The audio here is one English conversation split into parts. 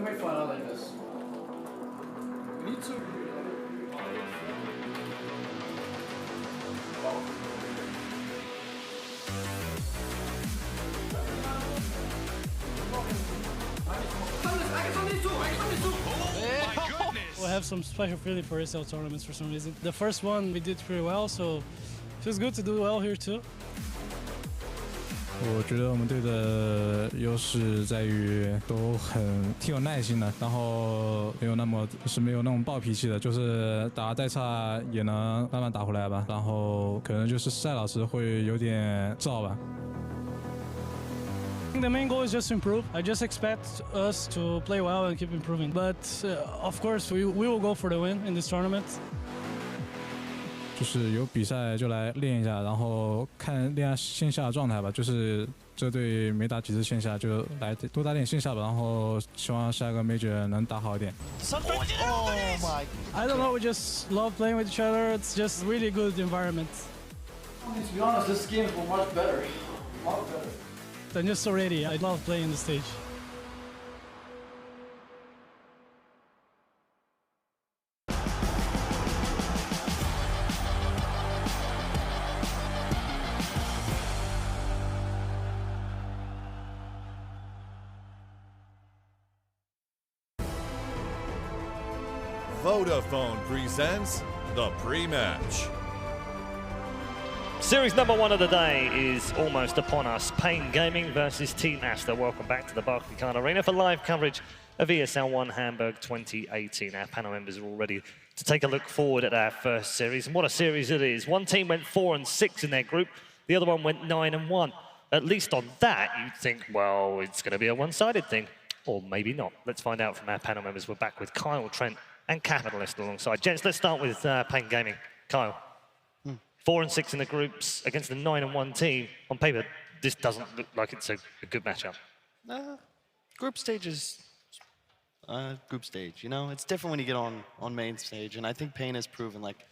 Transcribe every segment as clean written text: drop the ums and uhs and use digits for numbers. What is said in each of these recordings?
might find out like this. We need to. I have some special feeling for ESL tournaments for some reason. The first one we did pretty well, so it feels good to do well here too. 我觉得我们队的优势在于都挺有耐心的，然后没有那种暴脾气的，就是打得再差也能慢慢打回来吧。然后可能就是赛老师会有点燥吧。The main goal is just to improve. I just expect us to play well and keep improving. But of course, we will go for the win in this tournament. 就是有比赛就来练一下，然后练下线下的状态吧。就是这队没打几次线下，就来多打点线下吧。然后希望下个 Major 能打好一点。Oh my! I don't know. We just love playing with each other. It's just really good environment. To be honest, this game is much better. A lot better. I'm just so ready. I love playing the stage. Vodafone presents the pre-match. Series number 1 of the day is almost upon us. paiN Gaming versus Team Aster. Welcome back to the Barclaycard Arena for live coverage of ESL One Hamburg 2018. Our panel members are all ready to take a look forward at our first series. And what a series it is. One team went 4-6 in their group. The other one went 9-1. At least on that, you'd think, well, it's going to be a one-sided thing. Or maybe not. Let's find out from our panel members. We're back with Kyle, Trent, and Capitalist alongside. Gents, let's start with paiN Gaming. Kyle. 4-6 in the groups against the 9-1 team. On paper, this doesn't look like it's a good matchup. Group stage is group stage. You know, it's different when you get on main stage, and I think paiN has proven like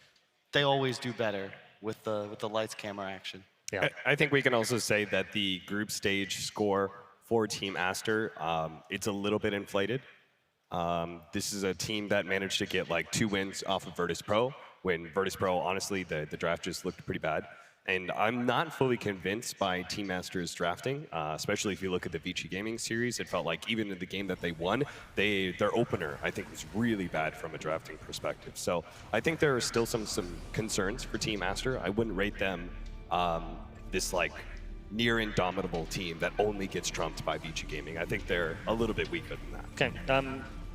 they always do better with the lights, camera, action. Yeah, I think we can also say that the group stage score for Team Aster, it's a little bit inflated. This is a team that managed to get like 2 wins off of Virtus Pro. When Virtus Pro, honestly, the draft just looked pretty bad. And I'm not fully convinced by Team Aster's drafting, especially if you look at the Vici Gaming series. It felt like even in the game that they won, their opener, I think, was really bad from a drafting perspective. So I think there are still some concerns for Team Aster. I wouldn't rate them this like near indomitable team that only gets trumped by Vici Gaming. I think they're a little bit weaker than that. Okay,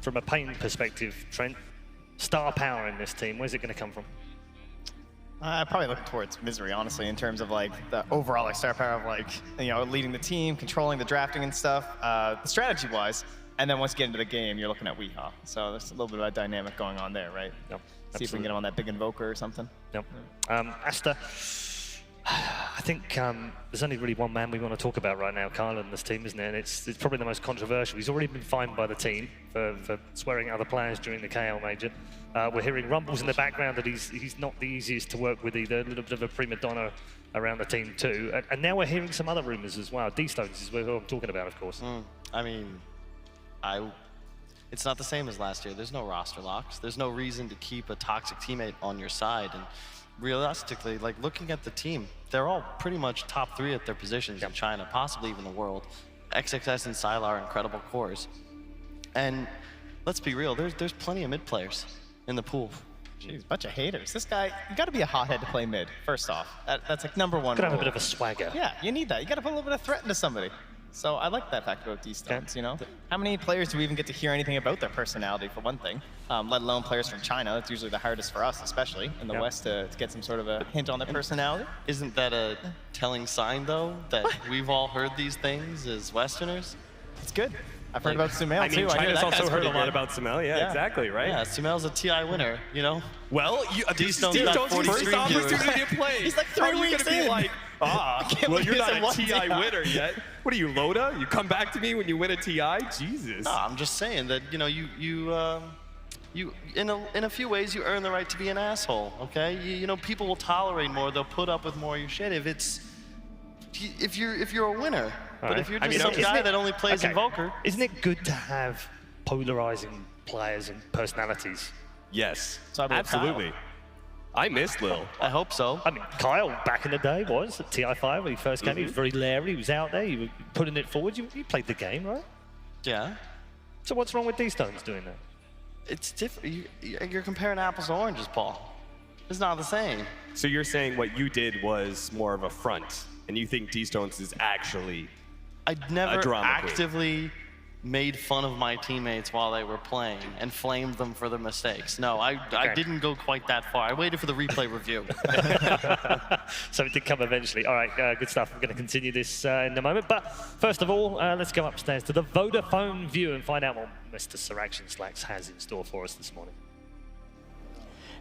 from a paiN perspective, Trent, star power in this team, where's it going to come from? I probably look towards Misery, honestly, in terms of like the overall like star power of like, you know, leading the team, controlling the drafting and stuff, the strategy-wise, and then once you get into the game, you're looking at Weehaw. So there's a little bit of a dynamic going on there, right? Yep, see if we can get him on that big invoker or something. Yep. Aster, I think there's only really one man we want to talk about right now, Kyle, in this team, isn't it? And it's probably the most controversial. He's already been fined by the team for swearing at other players during the KL Major. We're hearing rumbles in the background that he's not the easiest to work with either, a little bit of a prima donna around the team too. And now we're hearing some other rumors as well. D-Stones is who I'm talking about, of course. I mean, it's not the same as last year. There's no roster locks. There's no reason to keep a toxic teammate on your side. And realistically, like looking at the team, they're all pretty much top 3 at their positions in China, possibly even the world. XXS and Sylar are incredible cores. And let's be real, there's plenty of mid players in the pool. Jeez, bunch of haters. This guy, you got to be a hothead to play mid, first off. That's like #1 Could have a rule. bit of a swagger. Yeah, you need that. You got to put a little bit of threat into somebody. So I like that fact about D-Stones, you know? How many players do we even get to hear anything about their personality, for one thing? Let alone players from China. That's usually the hardest for us, especially in the West, to get some sort of a hint on their personality. Isn't that a telling sign, though, that we've all heard these things as Westerners? It's good. I've heard about Sumail, too. China's I also heard a lot about Sumail. Yeah, exactly, right? Yeah, Sumail's a TI winner, you know? Well, D-Stone's got 43 first opportunity to play. He's like 3 weeks in. Like, well, you're not a TI winner yet. What are you, Loda? You come back to me when you win a TI? Jesus. No, I'm just saying that, you know, you in a few ways, you earn the right to be an asshole, okay? You know, people will tolerate more. They'll put up with more of your shit if you're a winner. But if you're just some guy that only plays Invoker. Isn't it good to have polarizing players and personalities. Yes, So I believe absolutely. I missed Lil. I hope so. I mean, Kyle back in the day was at TI5 when he first came. He was very leery. He was out there. He was putting it forward. You played the game, right? Yeah. So what's wrong with D-Stones doing that? It's different. You're comparing apples to oranges, Paul. It's not the same. So you're saying what you did was more of a front, and you think D-Stones is actually I never drama queen. actively made fun of my teammates while they were playing and flamed them for their mistakes. No, I didn't go quite that far. I waited for the replay review. So it did come eventually. All right, good stuff. I'm going to continue this in a moment. But first of all, let's go upstairs to the Vodafone view and find out what Mr. Siraction Slacks has in store for us this morning.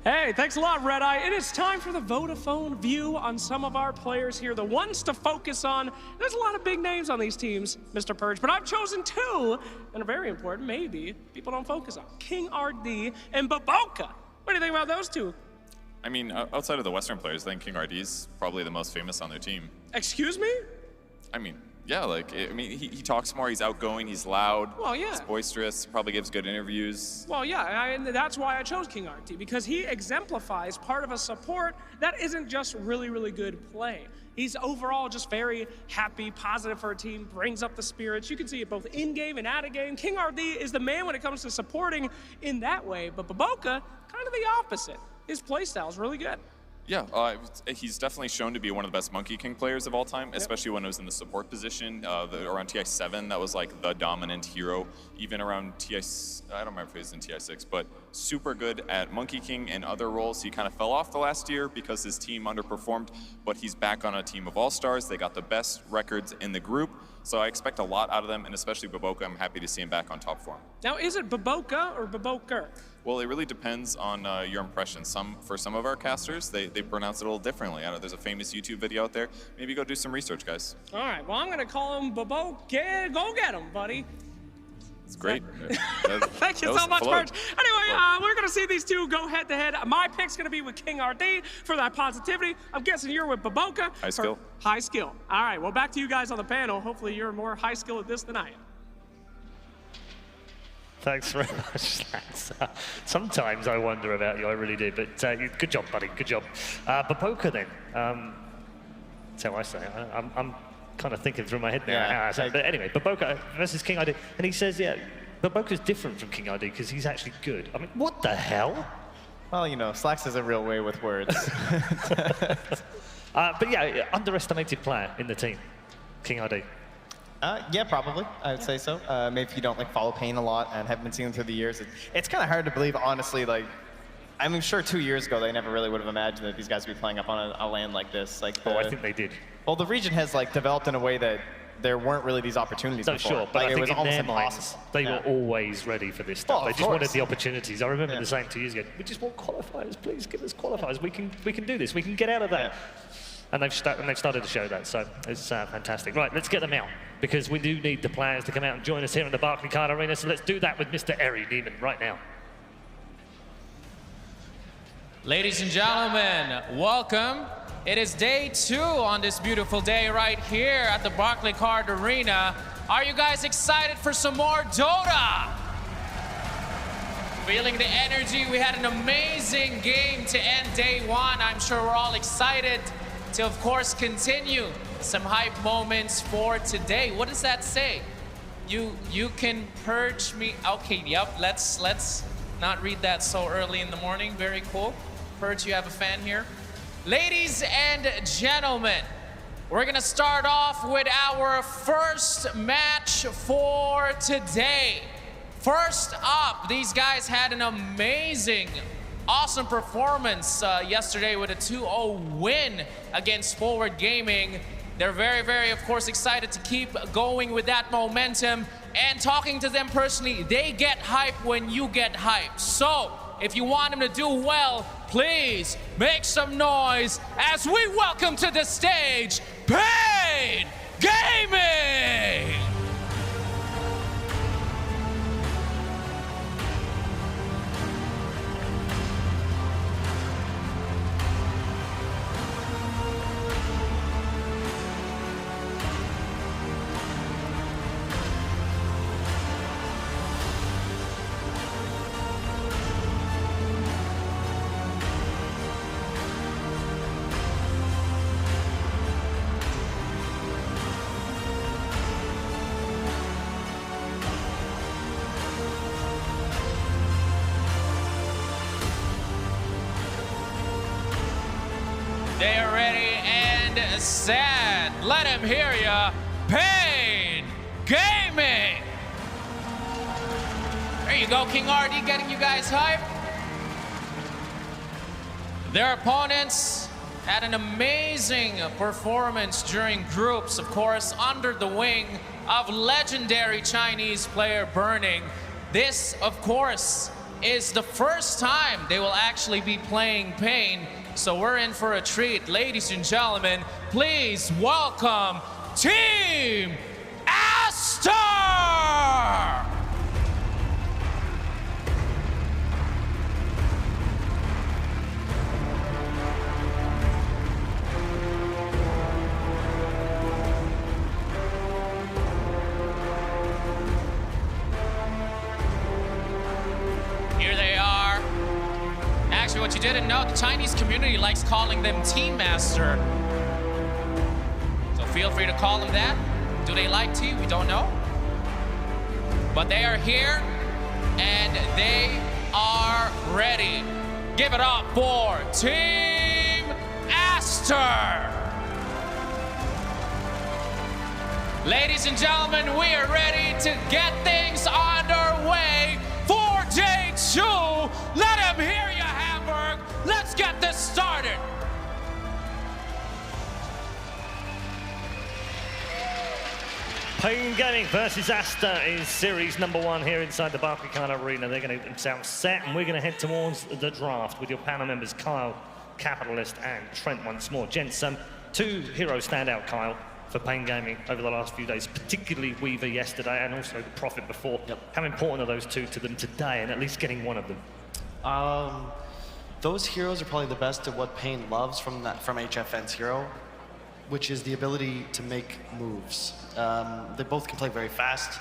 Hey, thanks a lot, Red Eye. It is time for the Vodafone view on some of our players here, the ones to focus on. There's a lot of big names on these teams, Mr. Purge, but I've chosen two, and are very important, maybe, people don't focus on. King RD and Baboka. What do you think about those two? I mean, outside of the Western players, I think King RD is probably the most famous on their team. Excuse me? I mean, yeah, like, he talks more, he's outgoing, he's loud, Well, yeah. he's boisterous, probably gives good interviews. Well, yeah, and that's why I chose King RT, because he exemplifies part of a support that isn't just really, really good play. He's overall just very happy, positive for a team, brings up the spirits. You can see it both in-game and out-of-game. King RD is the man when it comes to supporting in that way, but Baboka, kind of the opposite. His playstyle is really good. Yeah, he's definitely shown to be one of the best Monkey King players of all time, especially when it was in the support position. Around TI7, that was like the dominant hero. Even around I don't remember if he was in TI6, but super good at Monkey King and other roles. He kind of fell off the last year because his team underperformed, but he's back on a team of all-stars. They got the best records in the group, so I expect a lot out of them, and especially Baboka, I'm happy to see him back on top form. Now, is it Baboka or Baboker? Well, it really depends on your impression. For some of our casters, they pronounce it a little differently. I know there's a famous YouTube video out there. Maybe go do some research, guys. All right, well, I'm going to call him Baboka. Go get him, buddy. It's great. Thank you so much, Purge. Anyway, we're going to see these two go head-to-head. My pick's going to be with King RD for that positivity. I'm guessing you're with Baboka. High skill. High skill. All right, well, back to you guys on the panel. Hopefully you're more high skill at this than I am. Thanks very much, Slacks. Sometimes I wonder about you, I really do, but good job, buddy, good job. Baboka then, that's how I say it. I'm kind of thinking through my head now how I say it. But anyway, Baboka versus King ID, and he says, yeah, Baboka's different from King ID because he's actually good. I mean, what the hell? Well, you know, Slacks has a real way with words. But yeah, underestimated player in the team, King ID. Yeah, probably. I would say so. Maybe if you don't like follow paiN a lot and haven't been seeing them through the years, it's kind of hard to believe, honestly. Like, I'm sure 2 years ago they never really would have imagined that these guys would be playing up on a LAN like this. Like, I think they did. Well, the region has like developed in a way that there weren't really these opportunities before. Sure, but like, I think it was in almost their impossible. minds, they were always ready for this stuff. Oh, They of just wanted course. the opportunities. I remember the same 2 years ago. We just want qualifiers, please give us qualifiers. We can do this. We can get out of that. And they've started to show that, so it's fantastic. Right, let's get them out, because we do need the players to come out and join us here in the Barclaycard Arena, so let's do that with Mr. Eri Neiman right now. Ladies and gentlemen, welcome. It is day 2 on this beautiful day right here at the Barclaycard Arena. Are you guys excited for some more Dota? Feeling the energy. We had an amazing game to end day 1. I'm sure we're all excited to, of course, continue some hype moments for today. What does that say? You can purge me. Okay, yep, let's not read that so early in the morning. Very cool. Purge, you have a fan here. Ladies and gentlemen, we're gonna start off with our first match for today. First up, these guys had an amazing, awesome performance yesterday with a 2-0 win against Forward Gaming. They're very, very, of course, excited to keep going with that momentum. And talking to them personally, they get hype when you get hype. So, if you want them to do well, please make some noise as we welcome to the stage, paiN Gaming! and said, let him hear ya, paiN Gaming. There you go, King RD getting you guys hyped. Their opponents had an amazing performance during groups, of course, under the wing of legendary Chinese player Burning. This, of course, is the first time they will actually be playing paiN, so we're in for a treat. Ladies and gentlemen, please welcome Team Aster! Here they are. Actually, what you didn't know, the Chinese community likes calling them Team Aster. So feel free to call them that. Do they like to? We don't know. But they are here, and they are ready. Give it up for Team Aster! Ladies and gentlemen, we are ready to get things underway for day 2. Let him hear you, Hamburg. Let's get this started. paiN Gaming versus Aster is series number 1 here inside the Barclaycard Arena. They're going to get themselves set, and we're going to head towards the draft with your panel members Kyle, Capitalist, and Trent once more. Gents, 2 heroes stand out, Kyle, for paiN Gaming over the last few days, particularly Weaver yesterday and also the Prophet before. Yep. How important are those 2 to them today, and at least getting one of them? Those heroes are probably the best at what paiN loves from HFN's hero, which is the ability to make moves. They both can play very fast,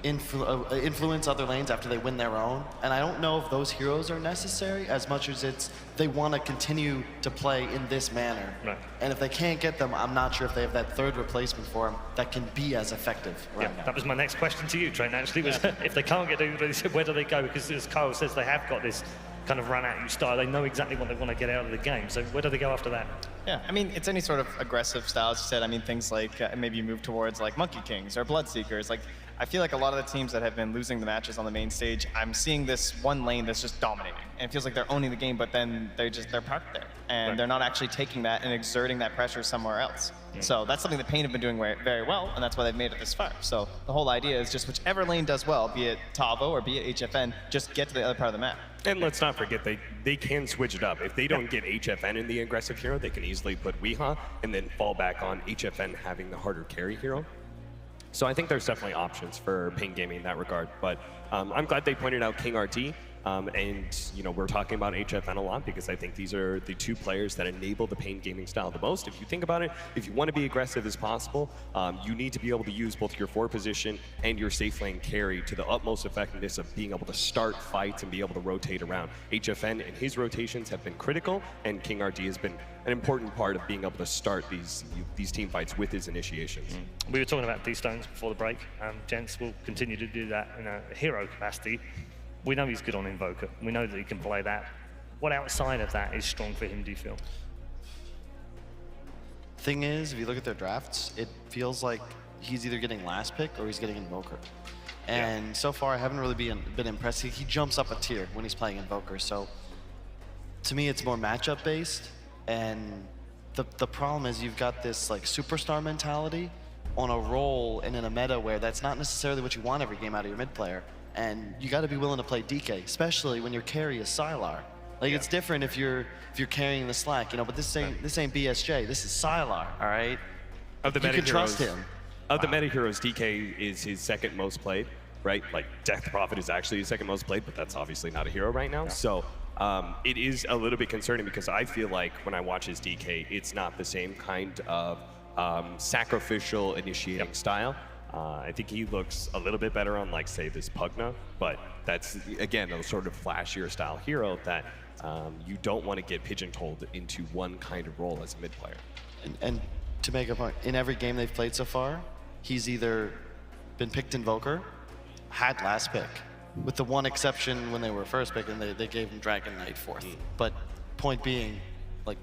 influence other lanes after they win their own, and I don't know if those heroes are necessary as much as it's they want to continue to play in this manner. Right. And if they can't get them, I'm not sure if they have that third replacement for them that can be as effective right now. That was my next question to you, Trent, actually, was if they can't get them, where do they go? Because as Kyle says, they have got this kind of run at you style. They know exactly what they want to get out of the game. So where do they go after that? Yeah, I mean, it's any sort of aggressive style, as you said. I mean, things like maybe you move towards like Monkey Kings or Bloodseekers. Like, I feel like a lot of the teams that have been losing the matches on the main stage, I'm seeing this one lane that's just dominating. And it feels like they're owning the game, but then they're parked there. And they're not actually taking that and exerting that pressure somewhere else. So that's something that paiN have been doing very well, and that's why they've made it this far. So the whole idea is just whichever lane does well, be it Tavo or be it HFN, just get to the other part of the map. And let's not forget, they can switch it up. If they don't get HFN in the aggressive hero, they can easily put Weeha and then fall back on HFN having the harder carry hero. So I think there's definitely options for paiN Gaming in that regard. But I'm glad they pointed out King RT. And you know, we're talking about HFN a lot because I think these are the 2 players that enable the paiN Gaming style the most. If you think about it, if you want to be aggressive as possible, you need to be able to use both your 4 position and your safe lane carry to the utmost effectiveness of being able to start fights and be able to rotate around. HFN and his rotations have been critical, and King RT has been an important part of being able to start these team fights with his initiations. We were talking about D-Stones before the break. Gents will continue to do that in a hero capacity. We know he's good on Invoker. We know that he can play that. What outside of that is strong for him, do you feel? Thing is, if you look at their drafts, it feels like he's either getting last pick or he's getting Invoker. And so far, I haven't really been impressed. He jumps up a tier when he's playing Invoker. So to me, it's more matchup based. And the problem is you've got this like superstar mentality on a role and in a meta where that's not necessarily what you want every game out of your mid player. And you got to be willing to play DK, especially when your carry is Sylar. Like it's different if you're carrying the slack, you know. But this ain't BSJ. This is Sylar, all right. Of the you can trust him. Of the meta heroes, DK is his 2nd most played, right? Like Death Prophet is actually his 2nd most played, but that's obviously not a hero right now. So it is a little bit concerning because I feel like when I watch his DK, it's not the same kind of sacrificial initiating style. I think he looks a little bit better on, like, say, this Pugna, but that's, again, a sort of flashier style hero that you don't want to get pigeonholed into one kind of role as a mid player. And to make a point, in every game they've played so far, he's either been picked Invoker, had last pick, with the one exception when they were first pick and they gave him Dragon Knight 4th. But point being, like,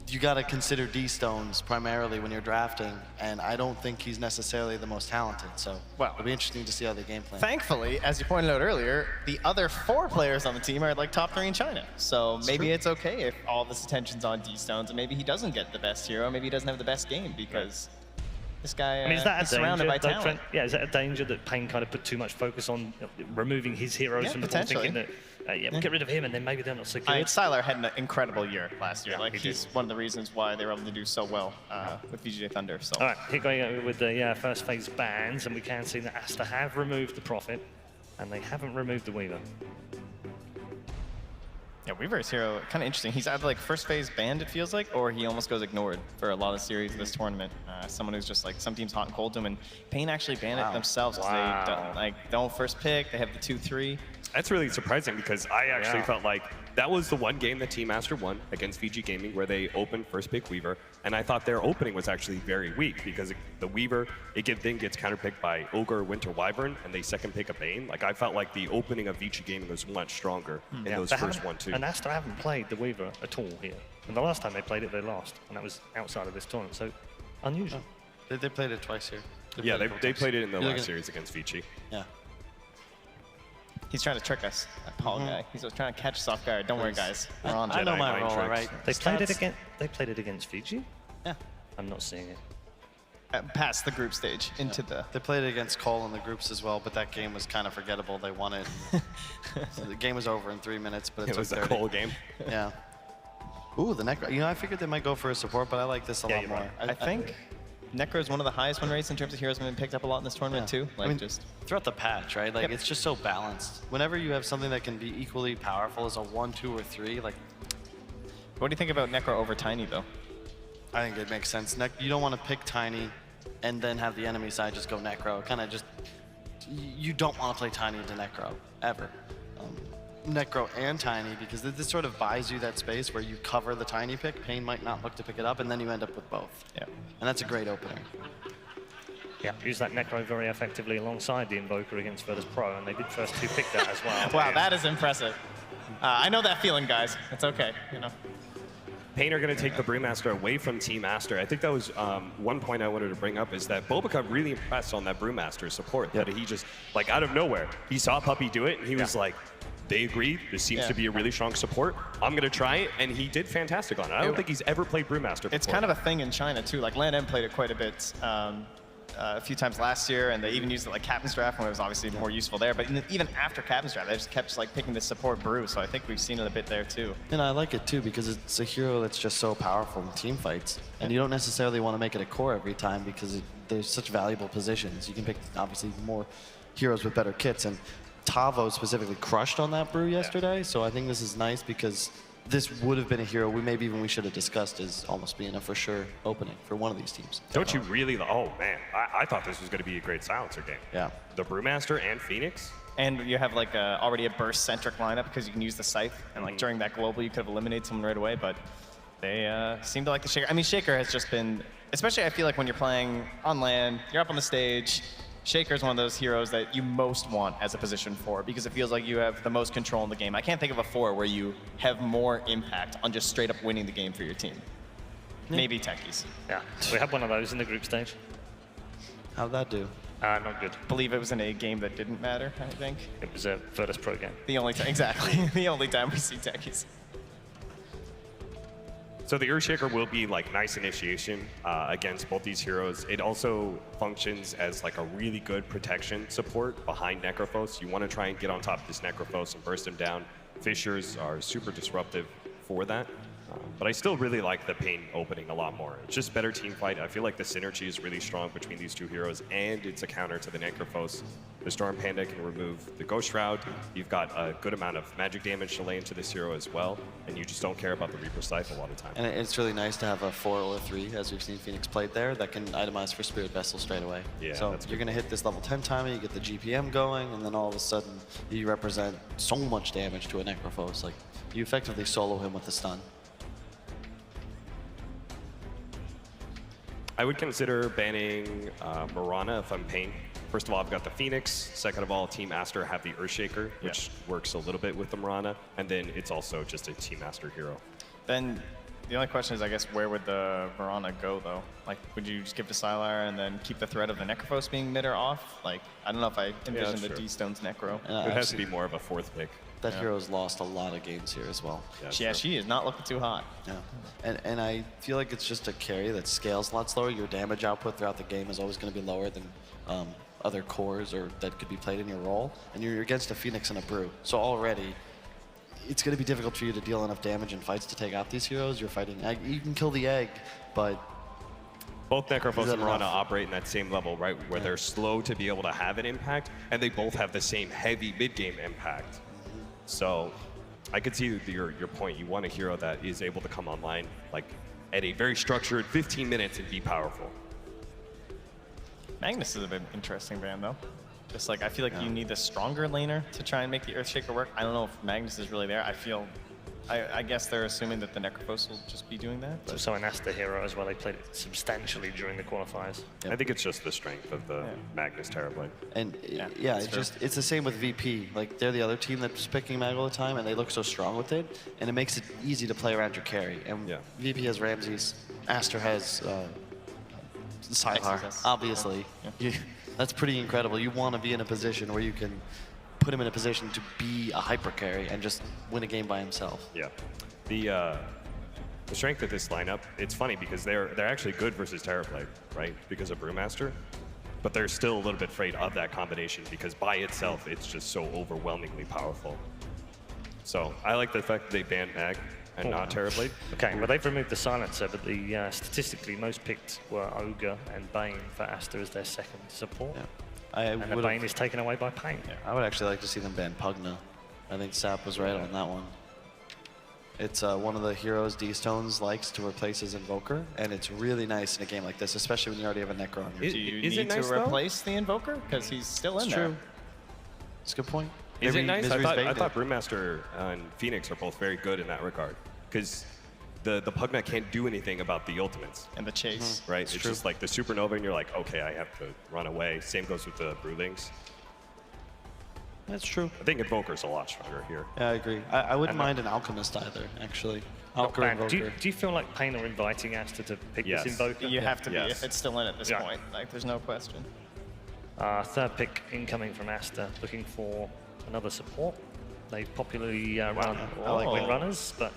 you got to consider D-Stones primarily when you're drafting, and I don't think he's necessarily the most talented, so it'll be interesting to see how they game plan. Thankfully, as you pointed out earlier, the other 4 players on the team are like top 3 in China. So maybe it's okay if all this attention's on D-Stones, and maybe he doesn't get the best hero, maybe he doesn't have the best game, because this guy is that is surrounded by talent. Trent? Yeah, is that a danger that paiN kind of put too much focus on removing his heroes from the ball, thinking that, we'll get rid of him and then maybe they're not so good? Sylar had an incredible year last year. Like, he's one of the reasons why they were able to do so well with VGJ Thunder. So. All right, here going with the first phase bans, and we can see that Aster have removed the Prophet, and they haven't removed the Weaver. Yeah, Weaver's hero, kind of interesting. He's either like first phase banned, it feels like, or he almost goes ignored for a lot of series of this tournament. Someone who's just like, some teams hot and cold to him, and paiN actually banned it themselves because they don't first pick, they have the 2-3. That's really surprising because I actually felt like that was the one game that Team Aster won against VG Gaming where they opened first pick Weaver, and I thought their opening was actually very weak because the Weaver, then gets counterpicked by Ogre, Winter Wyvern, and they second pick a paiN. Like, I felt like the opening of VG Gaming was much stronger in those first 1-2. And Aster haven't played the Weaver at all here. And the last time they played it, they lost, and that was outside of this tournament, so unusual. They played it twice here. They played it in the last series against VG. Yeah. He's trying to trick us, that Paul guy. He's trying to catch us off guard. Don't worry, guys. We're on. I know my role, right? They played it against Fiji? Yeah. I'm not seeing it. Past the group stage, into the... They played it against Cole in the groups as well, but that game was kind of forgettable. They won it. So the game was over in 3 minutes, but it took 30. Was a Cole game. Yeah. Ooh, the Necro. You know, I figured they might go for a support, but I like this a lot more. Right. I think Necro is one of the highest win rates in terms of heroes that have been picked up a lot in this tournament too. Like, I mean, just throughout the patch, right? Like, it's just so balanced. Whenever you have something that can be equally powerful as a 1, 2, or 3, like. What do you think about Necro over Tiny though? I think it makes sense. You don't want to pick Tiny and then have the enemy side just go Necro. Kind of just, you don't want to play Tiny into Necro ever. Necro and Tiny, because this sort of buys you that space where you cover the Tiny pick, paiN might not look to pick it up, and then you end up with both. Yeah. And that's a great opener. Yeah, use that Necro very effectively alongside the Invoker against Virtus Pro, and they did first 2 pick that as well. Wow, that is impressive. I know that feeling, guys. It's okay, you know. paiN are going to take the Brewmaster away from Team Aster. I think that was one point I wanted to bring up is that Bobica really impressed on that Brewmaster support. That he just, like, out of nowhere, he saw Puppey do it, and he was like, they agreed, this seems to be a really strong support. I'm going to try it, and he did fantastic on it. I don't think he's ever played Brewmaster before. It's kind of a thing in China, too. Like, LAN played it quite a bit a few times last year, and they even used it like Captain's Draft when it was obviously more useful there. But even after Captain's Draft, they just kept like picking the support Brew, so I think we've seen it a bit there, too. And I like it, too, because it's a hero that's just so powerful in team fights. And you don't necessarily want to make it a core every time because there's such valuable positions. You can pick, obviously, more heroes with better kits. And Tavo specifically crushed on that Brew yesterday, so I think this is nice because this would have been a hero we should have discussed as almost being a for sure opening for one of these teams. Don't you really? Oh man, I thought this was going to be a great silencer game. Yeah. The Brewmaster and Phoenix. And you have like already a burst-centric lineup because you can use the Scythe, and like during that global you could have eliminated someone right away, but they seem to like the Shaker. I mean, Shaker has just been, especially I feel like when you're playing on LAN, you're up on the stage, Shaker is one of those heroes that you most want as a position 4 because it feels like you have the most control in the game. I can't think of a 4 where you have more impact on just straight up winning the game for your team. Maybe Techies. Yeah, we had one of those in the group stage. How'd that do? Not good. I believe it was in a game that didn't matter, I think. It was a Virtus Pro game. The only time, exactly. The only time we see Techies. So the Earthshaker will be like nice initiation against both these heroes. It also functions as like a really good protection support behind Necrophos. You want to try and get on top of this Necrophos and burst him down. Fissures are super disruptive for that. But I still really like the paiN opening a lot more. It's just better team fight. I feel like the synergy is really strong between these two heroes, and it's a counter to the Necrophos. The Storm Panda can remove the Ghost Shroud. You've got a good amount of magic damage to lay into this hero as well, and you just don't care about the Reaper Scythe a lot of times. And it's really nice to have a 4 or 3, as we've seen Phoenix played there, that can itemize for Spirit Vessel straight away. Yeah, so you're going to hit this level 10 timing, you get the GPM going, and then all of a sudden you represent so much damage to a Necrophos. Like, you effectively solo him with the stun. I would consider banning Mirana if I'm paiN. First of all, I've got the Phoenix. Second of all, Team Aster have the Earthshaker, which works a little bit with the Mirana. And then it's also just a Team Aster hero. Then The only question is, I guess, where would the Verana go, though? Like, would you just give to Sylar and then keep the threat of the Necrophos being mid or off? Like, I don't know if I envision the D-Stone's Necro. It has to be more of a fourth pick. That hero's lost a lot of games here as well. Yeah, she is not looking too hot. Yeah, and I feel like it's just a carry that scales a lot slower. Your damage output throughout the game is always going to be lower than other cores or that could be played in your role. And you're against a Phoenix and a Brew. So already, it's going to be difficult for you to deal enough damage in fights to take out these heroes. You're fighting egg. You can kill the egg, but both Necrophos and Verana operate in that same level, right? Where they're slow to be able to have an impact, and they both have the same heavy mid-game impact. So I could see your point. You want a hero that is able to come online like at a very structured 15 minutes and be powerful. Magnus is a bit interesting band, though. Just like, I feel like you need a stronger laner to try and make the Earthshaker work. I don't know if Magnus is really there. I guess they're assuming that the Necrophos will just be doing that. It's also an Aster hero as well. They played it substantially during the qualifiers. I think it's just the strength of the Magnus Terrorblade. And it's the same with VP. Like, they're the other team that's picking Mag all the time, and they look so strong with it, and it makes it easy to play around your carry. And VP has Ramses, Aster has Sylar, obviously. That's pretty incredible. You want to be in a position where you can put him in a position to be a hyper carry and just win a game by himself. Yeah. The strength of this lineup, it's funny because they're actually good versus Terrorblade, right? Because of Brewmaster. But they're still a little bit afraid of that combination because by itself, it's just so overwhelmingly powerful. So I like the fact that they banned Mag and not Terrorblade. Okay, well, they've removed the silencer, but the statistically most picked were Ogre and paiN for Aster as their second support. And the paiN is taken away by paiN. I would actually like to see them ban Pugna. I think Sap was right on that one. It's one of the heroes D-Stones likes to replace his Invoker, and it's really nice in a game like this, especially when you already have a Necro on your team. Do you need to replace the Invoker? Because he's still in there. True. That's a good point. Is it nice? I thought Brewmaster and Phoenix are both very good in that regard. Because the Pugna can't do anything about the ultimates. And the chase. Right? It's just like the Supernova, and you're like, okay, I have to run away. Same goes with the Brewlings. That's true. I think Invoker's a lot stronger here. Yeah, I agree. I wouldn't mind an Alchemist either, actually. Do you feel like paiN are inviting Aster to pick this Invoker? You have to be if it's still in at this point. Like, there's no question. Third pick incoming from Aster, looking for another support. They popularly run Windrunners, but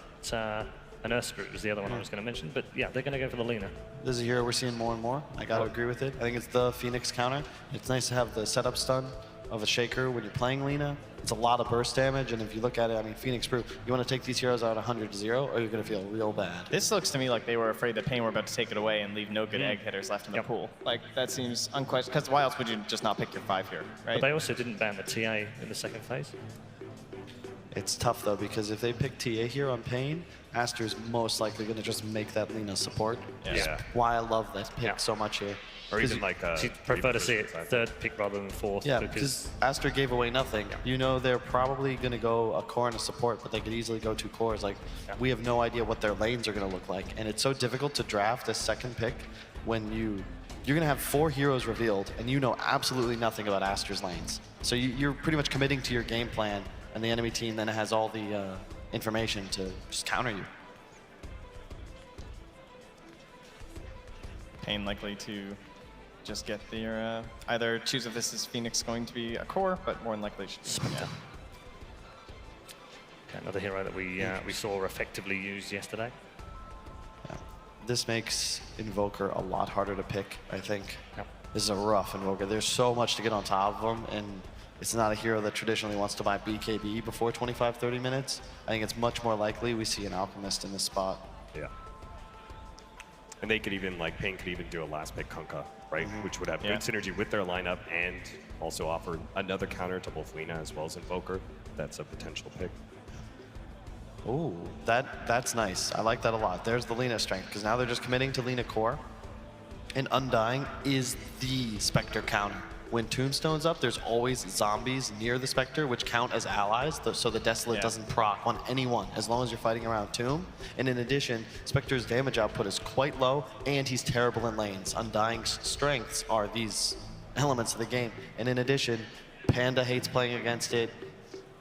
an Earth Spirit was the other one I was going to mention. But yeah, they're going to go for the Lina. This is a hero we're seeing more and more. I got to agree with it. I think it's the Phoenix counter. It's nice to have the setup stun of a Shaker when you're playing Lina. It's a lot of burst damage, and if you look at it, I mean, Phoenix Brew, you want to take these heroes out 100-0, or you're going to feel real bad. This looks to me like they were afraid that paiN were about to take it away and leave no good egg hitters left in the pool. Like, that seems unquestioned, because why else would you just not pick your 5 here, right? But they also didn't ban the TA in the second phase. It's tough, though, because if they pick TA here on paiN, Aster's most likely going to just make that Lina support. Yeah. Why I love that pick so much here. Or even like she'd prefer to see it third pick rather than fourth. Yeah, because Aster gave away nothing. You know they're probably going to go a core and a support, but they could easily go 2 cores. Like, we have no idea what their lanes are going to look like. And it's so difficult to draft a second pick when you're going to have 4 heroes revealed, and you know absolutely nothing about Aster's lanes. So you're pretty much committing to your game plan, and the enemy team then has all the information to just counter you. paiN likely to just get their, either choose if this is Phoenix going to be a core, but more than likely should be. Okay, another hero that we saw effectively used yesterday. Yeah. This makes Invoker a lot harder to pick, I think. This is a rough Invoker. There's so much to get on top of him, and it's not a hero that traditionally wants to buy BKB before 25-30 minutes. I think it's much more likely we see an Alchemist in this spot. Yeah. And they could even, like, paiN could even do a last pick Kunkka, right? Which would have good synergy with their lineup and also offer another counter to both Lina as well as Invoker. That's a potential pick. Ooh, that's nice. I like that a lot. There's the Lina strength, because now they're just committing to Lina core. And Undying is the Spectre counter. When Tombstone's up, there's always zombies near the Spectre, which count as allies, so the Desolate doesn't proc on anyone, as long as you're fighting around Tomb. And in addition, Spectre's damage output is quite low, and he's terrible in lanes. Undying's strengths are these elements of the game. And in addition, Panda hates playing against it.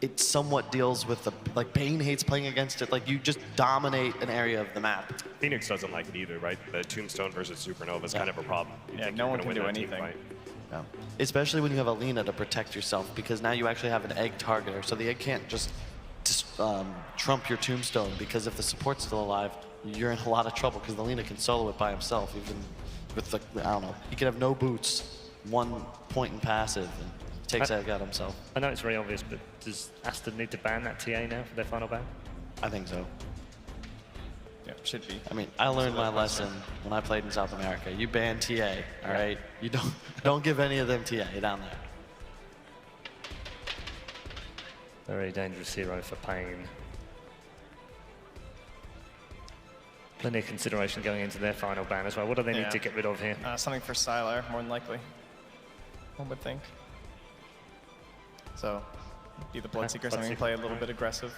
it somewhat deals with the, like, paiN hates playing against it. Like, you just dominate an area of the map. Phoenix doesn't like it either, right? The Tombstone versus Supernova is kind of a problem. Yeah, no one can do anything. Yeah. Especially when you have Alina to protect yourself, because now you actually have an egg targeter, so the egg can't just trump your Tombstone, because if the support's still alive, you're in a lot of trouble, because Alina can solo it by himself, even with, like, I don't know. He could have no boots, 1 point in passive, and takes egg out himself. I know it's very obvious, but does Aster need to ban that TA now for their final ban? I think so. Yeah, should be. I mean, I learned my lesson when I played in South America. You ban TA, all right? You don't give any of them TA down there. Very dangerous hero for paiN. Plenty of consideration going into their final ban as well. What do they need to get rid of here? Something for Sylar, more than likely. One would think. So, be the Bloodseeker, something play a little bit aggressive.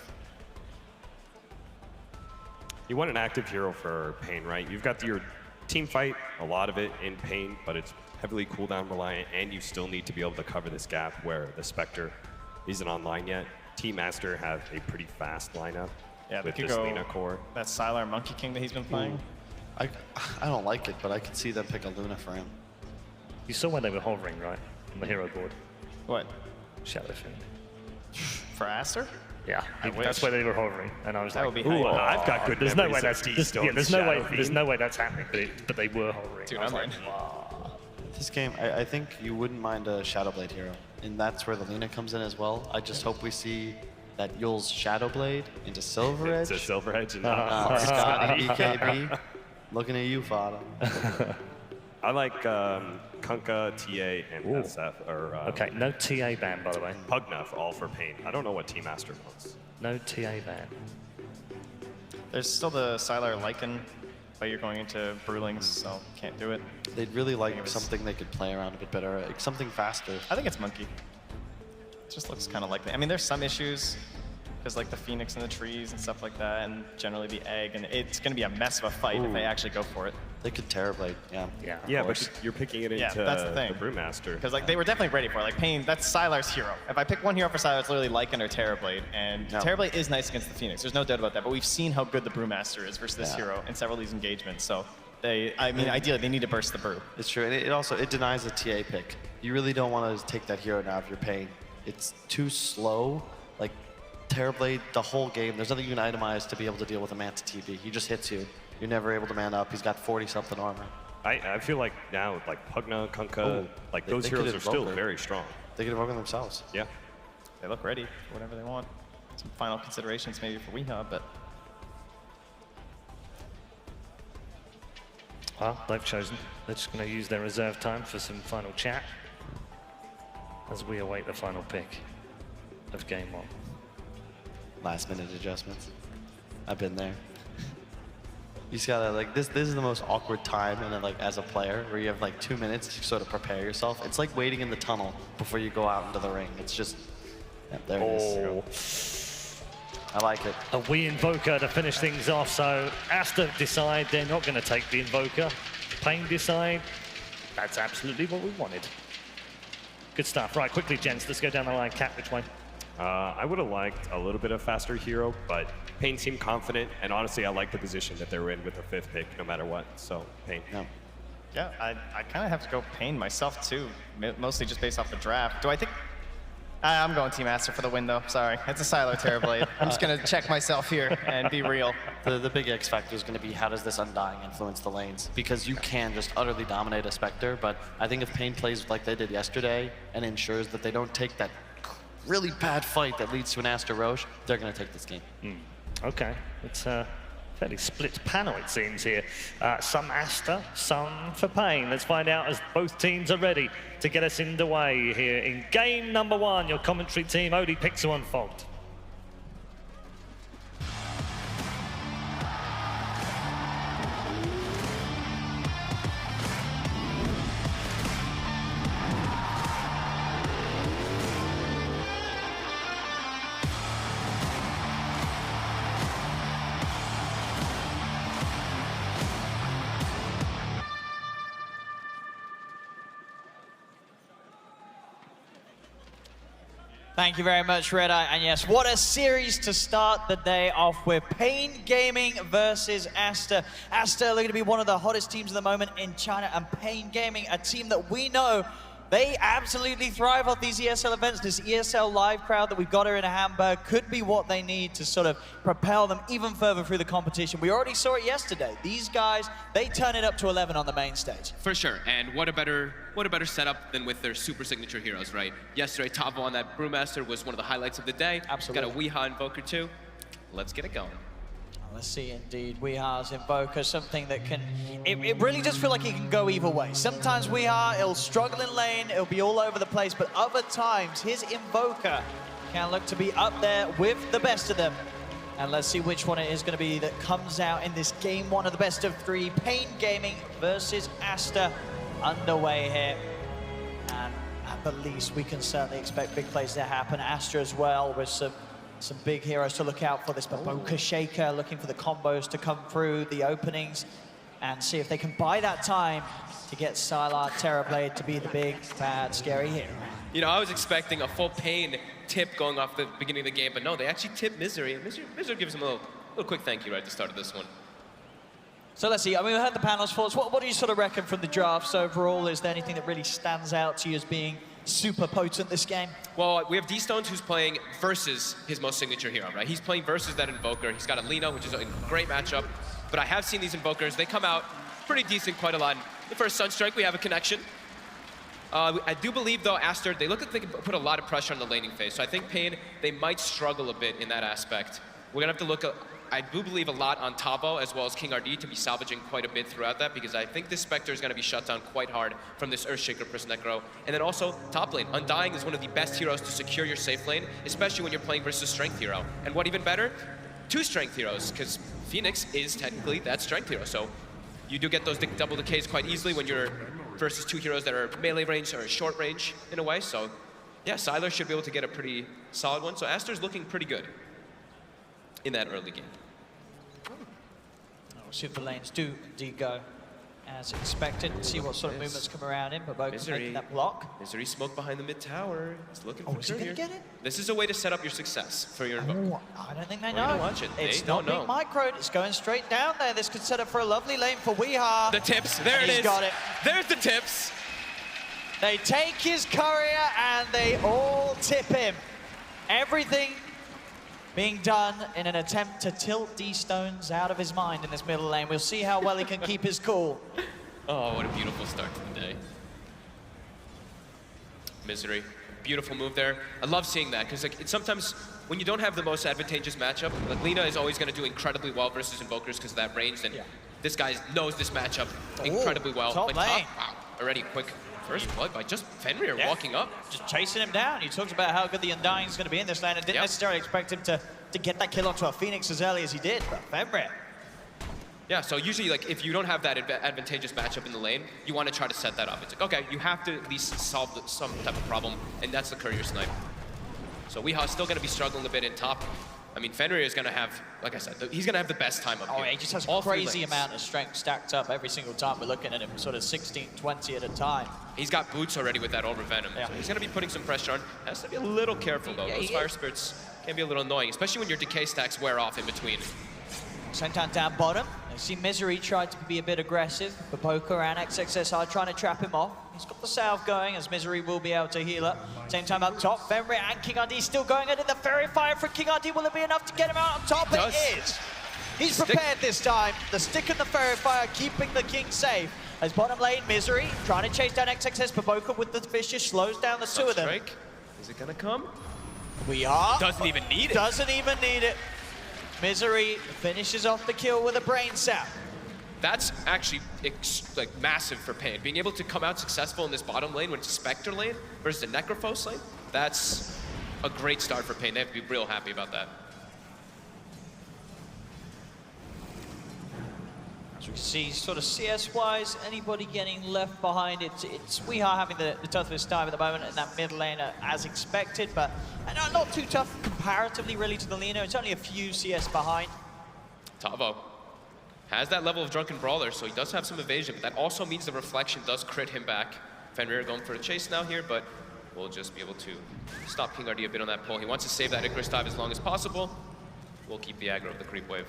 You want an active hero for paiN, right? You've got your team fight, a lot of it in paiN, but it's heavily cooldown reliant, and you still need to be able to cover this gap where the Spectre isn't online yet. Team Aster have a pretty fast lineup with this Lina core. That Sylar Monkey King that he's been playing. I don't like it, but I could see them pick a Luna for him. You saw when they were hovering, right? On the hero board. What? Shadowfiend. For Aster? Yeah, that's where they were hovering, and I was like, "Ooh, I've got good." There's no way that's there's no way that's happening, but they were hovering. Dude, I was I'm like, wow. This game, I think you wouldn't mind a Shadowblade hero, and that's where the Lina comes in as well. I just hope we see that Yul's Shadowblade into Silver Edge. It's a Silver Edge. Scotty EKB, looking at you, Fada. I like Kunkka, TA, and SF. Okay, no TA ban, by the way. Pugnuff, all for paiN. I don't know what Team Aster wants. No TA ban. There's still the Sylar Lycan, but you're going into Brewlings, so can't do it. They'd really like something they could play around a bit better, like something faster. I think it's Monkey. It just looks kind of likely. I mean, there's some issues, because like the Phoenix and the trees and stuff like that, and generally the egg, and it's going to be a mess of a fight if they actually go for it. They could Terrorblade, Yeah, but you're picking it into that's the thing. Brewmaster. Because like they were definitely ready for it. Like paiN, that's Sylar's hero. If I pick one hero for Sylar, it's literally Lycan or Terrorblade, and Terrorblade is nice against the Phoenix. There's no doubt about that. But we've seen how good the Brewmaster is versus this hero in several of these engagements. So I mean, ideally they need to burst the brew. It's true, and it also denies a TA pick. You really don't want to take that hero now if you're paiN. It's too slow. Like Terrorblade, the whole game, there's nothing you can itemize to be able to deal with a Manta TP. He just hits you. You're never able to man up. He's got 40-something armor. I feel like now, like Pugna, Kunkka, like those heroes are still very strong. They can invoke them themselves. Yeah. They look ready for whatever they want. Some final considerations maybe for Weehaw, but... Well, they've chosen. They're just going to use their reserve time for some final chat as we await the final pick of Game 1. Last-minute adjustments. I've been there. You see how that, like, this is the most awkward time, and then, like, as a player, where you have, like, 2 minutes to sort of prepare yourself. It's like waiting in the tunnel before you go out into the ring. It's just, there it is. I like it. A Wii Invoker to finish things off, so Aster decide they're not going to take the Invoker. paiN decide that's absolutely what we wanted. Good stuff. Right, quickly, gents, let's go down the line. Cat, which way? I would have liked a little bit of faster hero, but paiN seemed confident, and honestly, I like the position that they were in with their 5th pick, no matter what. So paiN. Yeah, I kind of have to go paiN myself too, mostly just based off the draft. Do I think? I'm going Team Aster for the win though. Sorry, it's a Sylar Terrorblade. I'm just gonna check myself here and be real. The big X factor is going to be how does this Undying influence the lanes? Because you can just utterly dominate a Spectre, but I think if paiN plays like they did yesterday and ensures that they don't take that really bad fight that leads to an Aster Roche, they're going to take this game. Okay, it's a fairly split panel, it seems here. Some Aster, some for paiN. Let's find out as both teams are ready to get us underway here in game number 1. Your commentary team, Odie Pixel and Fault. Thank you very much, Red Eye. And yes, what a series to start the day off with. paiN Gaming versus Aster. Aster looking to be one of the hottest teams at the moment in China, and paiN Gaming, a team that we know they absolutely thrive off these ESL events. This ESL live crowd that we've got here in Hamburg could be what they need to sort of propel them even further through the competition. We already saw it yesterday. These guys, they turn it up to 11 on the main stage. For sure, and what a better setup than with their super signature heroes, right? Yesterday, Tavo on that Brewmaster was one of the highlights of the day. Absolutely. Got a Weeha Invoker too. Let's get it going. Let's see, indeed, Weeha's Invoker, something that can, it really does feel like it can go either way. Sometimes Weeha, it'll struggle in lane, it'll be all over the place, but other times, his Invoker can look to be up there with the best of them. And let's see which one it is going to be that comes out in this game one of the best of three. paiN Gaming versus Aster underway here. And at the least, we can certainly expect big plays to happen. Aster as well, with some big heroes to look out for. This Baboka Shaker looking for the combos to come through, the openings, and see if they can buy that time to get Sylar Terrorblade to be the big, bad, scary hero. You know, I was expecting a full paiN tip going off the beginning of the game, but no, they actually tip Misery, and Misery gives him a little quick thank you right at the start of this one. So let's see, I mean, we heard the panel's thoughts. What do you sort of reckon from the drafts overall? Is there anything that really stands out to you as being super potent this game? Well, we have D-Stones who's playing versus his most signature hero, right? He's playing versus that Invoker. He's got a Lina, which is a great matchup. But I have seen these Invokers. They come out pretty decent quite a lot. The first Sunstrike, we have a connection. I do believe, though, Aster, they look like they can put a lot of pressure on the laning phase. So I think paiN, they might struggle a bit in that aspect. We're going to have to look at, I do believe, a lot on Tavo as well as King RD to be salvaging quite a bit throughout that, because I think this Spectre is going to be shut down quite hard from this Earthshaker Necro. And then also, top lane. Undying is one of the best heroes to secure your safe lane, especially when you're playing versus Strength hero. And what even better? Two Strength heroes, because Phoenix is technically that Strength hero. So you do get those double decays quite easily when you're versus two heroes that are melee range or short range in a way. So yeah, Sylar should be able to get a pretty solid one. So Aster's looking pretty good in that early game. We'll see if the lanes do indeed go as expected, and see what sort of movements come around in. But Baboka's making that block. Misery smoke behind the mid tower. He's looking for is he gonna get it? This is a way to set up your success for your Invoker. I don't think they Way to know. watch it. It's They not don't being know. microed. It's going straight down there. This could set up for a lovely lane for Weeha. The tips. There it is. He's got it. There's the tips. They take his courier and they all tip him. Everything being done in an attempt to tilt D-Stones out of his mind in this middle lane. We'll see how well he can keep his cool. Oh, what a beautiful start to the day. Misery. Beautiful move there. I love seeing that, because like, it's sometimes when you don't have the most advantageous matchup, like Lina is always going to do incredibly well versus Invokers because of that range, and this guy knows this matchup incredibly well. Top Like, lane. wow, already quick first blood by just Fenrir walking up. Just chasing him down. He talks about how good the Undying is going to be in this lane, and didn't necessarily expect him to get that kill onto a Phoenix as early as he did, but Fenrir. Yeah, so usually, like, if you don't have that advantageous matchup in the lane, you want to try to set that up. It's like, okay, you have to at least solve some type of problem, and that's the courier snipe. So Weeha's still going to be struggling a bit in top. I mean, Fenrir is going to have, like I said, he's going to have the best time up here. Oh, he just has a All three crazy lanes. amount of strength stacked up every single time we're looking at him, sort of 16, 20 at a time. He's got boots already with that Over Venom. So he's going to be putting some pressure on. Has to be a little careful, though. Those Fire Spirits can be a little annoying, especially when your decay stacks wear off in between. Same time down bottom, you see Misery tried to be a bit aggressive. Baboka and XXSR trying to trap him off. He's got the salve going, as Misery will be able to heal up. Same time up top, Fenrir and King RD still going at it. The Fairy Fire for King RD, will it be enough to get him out on top? It is! He's prepared this time. The stick and the Fairy Fire keeping the King safe. As bottom lane, Misery trying to chase down XXS. Baboka with the Vicious slows down the two of them. Is it gonna come? Weeha. Doesn't even need it. Doesn't even need it. Misery finishes off the kill with a brain sap. That's actually like massive for paiN. Being able to come out successful in this bottom lane when it's a Spectre lane versus a Necrophos lane, that's a great start for paiN. They have to be real happy about that. As we see, sort of CS-wise, anybody getting left behind, it's Weeha having the toughest time at the moment in that mid lane as expected, but not too tough comparatively really to the Lina. It's only a few CS behind. Tavo has that level of Drunken Brawler, so he does have some evasion, but that also means the Reflection does crit him back. Fenrir going for a chase now here, but will just be able to stop King RD a bit on that pull. He wants to save that Icarus dive as long as possible. We'll keep the aggro of the creep wave.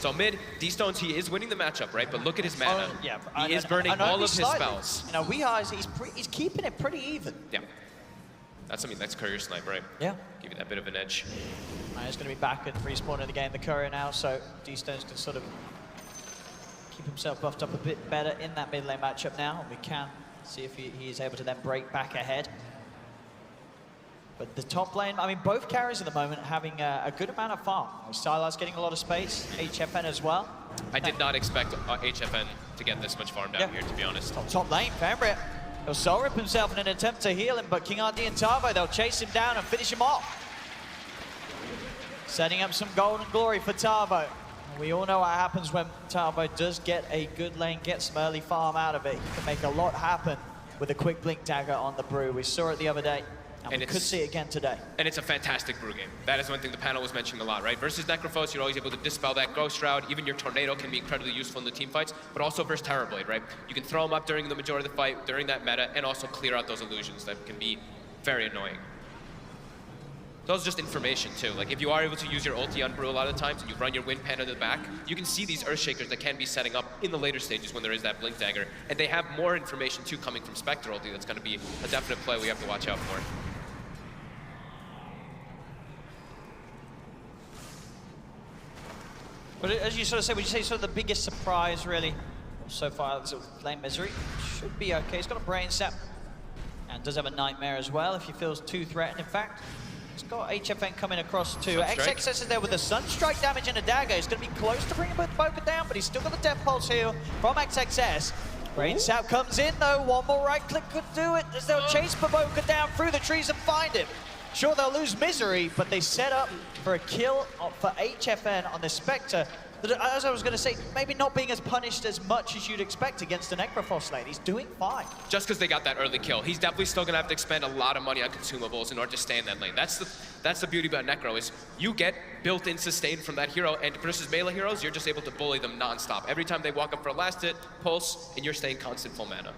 So mid, D-Stones, he is winning the matchup, right? But look at his mana. Yeah, he is burning all of his spells. You know, he's keeping it pretty even. Yeah. That's something that's Courier Snipe, right? Yeah. Give you that bit of an edge. He's going to be back at respawn of the game, the Courier now, so D-Stones can sort of keep himself buffed up a bit better in that mid lane matchup now. We can see if he is able to then break back ahead. But the top lane, I mean, both carries at the moment having a good amount of farm. Sylar's getting a lot of space, HFN as well. I did not expect HFN to get this much farm down here, to be honest. Top lane, Fenrir. He'll soul rip himself in an attempt to heal him, but King RD and Tavo, they'll chase him down and finish him off. Setting up some golden glory for Tavo. We all know what happens when Tavo does get a good lane, get some early farm out of it. He can make a lot happen with a quick blink dagger on the brew. We saw it the other day. And we could see it again today. And it's a fantastic brew game. That is one thing the panel was mentioning a lot, right? Versus Necrophos, you're always able to dispel that Ghost Shroud. Even your Tornado can be incredibly useful in the team fights, but also versus Terrorblade, right? You can throw them up during the majority of the fight, during that meta, and also clear out those illusions that can be very annoying. Those are just information too. Like if you are able to use your ulti on Brew a lot of the times and you run your Wind Panda to the back, you can see these Earthshakers that can be setting up in the later stages when there is that Blink Dagger. And they have more information too coming from Spectre ulti that's going to be a definite play we have to watch out for. But as you sort of say, would you say sort of the biggest surprise really so far is lane Misery? Should be okay. He's got a Brain Sap and does have a Nightmare as well if he feels too threatened. In fact, he's got HFN coming across too. XXS is there with a Sunstrike damage and a dagger. He's going to be close to bringing both Boca down, but he's still got the Death Pulse here from XXS. Brain Sap comes in though. One more right click could do it as they'll chase Boca down through the trees and find him. Sure, they'll lose Misery, but they set up for a kill for HFN on the Spectre. As I was going to say, maybe not being as punished as much as you'd expect against the Necrophos lane. He's doing fine. Just because they got that early kill. He's definitely still going to have to expend a lot of money on consumables in order to stay in that lane. That's the beauty about Necro is you get built-in sustain from that hero, and versus melee heroes, you're just able to bully them non-stop. Every time they walk up for a last hit, pulse, and you're staying constant full mana.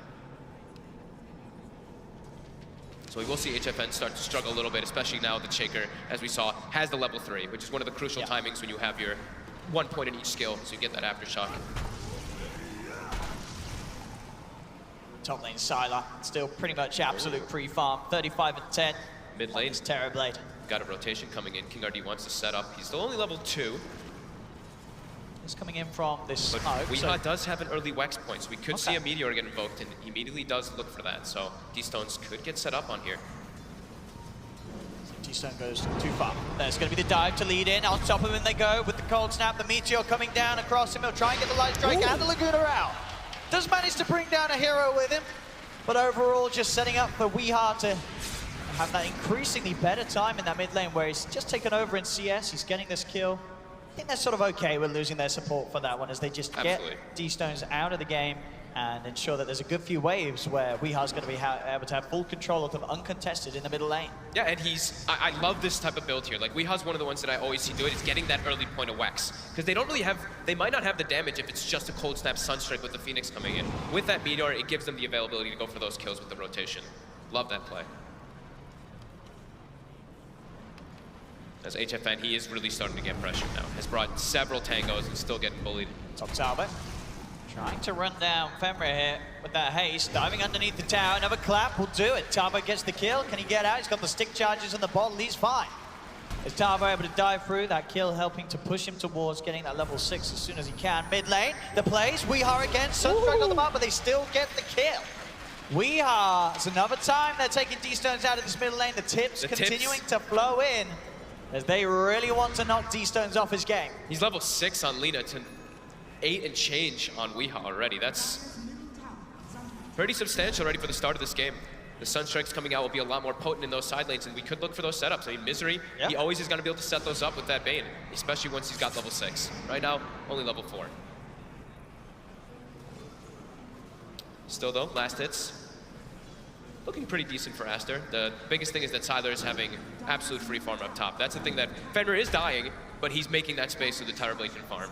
So we will see HFN start to struggle a little bit, especially now that Shaker, as we saw, has the level 3, which is one of the crucial timings when you have your 1 point in each skill, so you get that aftershock. Top lane Sylar, still pretty much absolute free farm, 35 and 10. Mid lane, Terrorblade. Got a rotation coming in. King RD wants to set up. He's still only level 2. He's coming in from this But smoke. Weeha does have an early Wex point, so we could see a Meteor get invoked, and he immediately does look for that. So D-Stones could get set up on here. D-Stone goes too far. There's going to be the dive to lead in. On top of him they go with the Cold Snap. The Meteor coming down across him. He'll try and get the Light Strike and the Laguna out. Does manage to bring down a hero with him. But overall, just setting up for Weeha to have that increasingly better time in that mid lane where he's just taken over in CS. He's getting this kill. I think they're sort of okay with losing their support for that one as they just get D-Stones out of the game and ensure that there's a good few waves where Weeha's going to be able to have full control of them uncontested in the middle lane. Yeah, and I love this type of build here. Like, Weeha's one of the ones that I always see do it, is getting that early point of Wex. Because they don't really have, they might not have the damage if it's just a Cold Snap Sunstrike with the Phoenix coming in. With that Meteor, it gives them the availability to go for those kills with the rotation. Love that play. As HFN, he is really starting to get pressure now. Has brought several tangos and still getting bullied. Top tower. Trying to run down Fenrir here with that haste. Diving underneath the tower. Another clap will do it. Tavo gets the kill. Can he get out? He's got the stick charges in the bottle. He's fine. Is Tavo able to dive through? That kill helping to push him towards getting that level 6 as soon as he can. Mid lane, the plays. Weeha again. Sunstrike on the map, but they still get the kill. Weeha, it's another time they're taking D-Stones out of this middle lane. The tips continuing to flow in as they really want to knock D-Stones off his game. He's level 6 on Lina to 8 and change on Weeha already. That's pretty substantial already for the start of this game. The Sunstrikes coming out will be a lot more potent in those side lanes, and we could look for those setups. I mean, Misery, he always is going to be able to set those up with that Bane, especially once he's got level 6. Right now, only level 4. Still though, last hits. Looking pretty decent for Aster. The biggest thing is that Sylar is having absolute free farm up top. That's the thing that Fenrir is dying, but he's making that space so the Terrorblade can farm.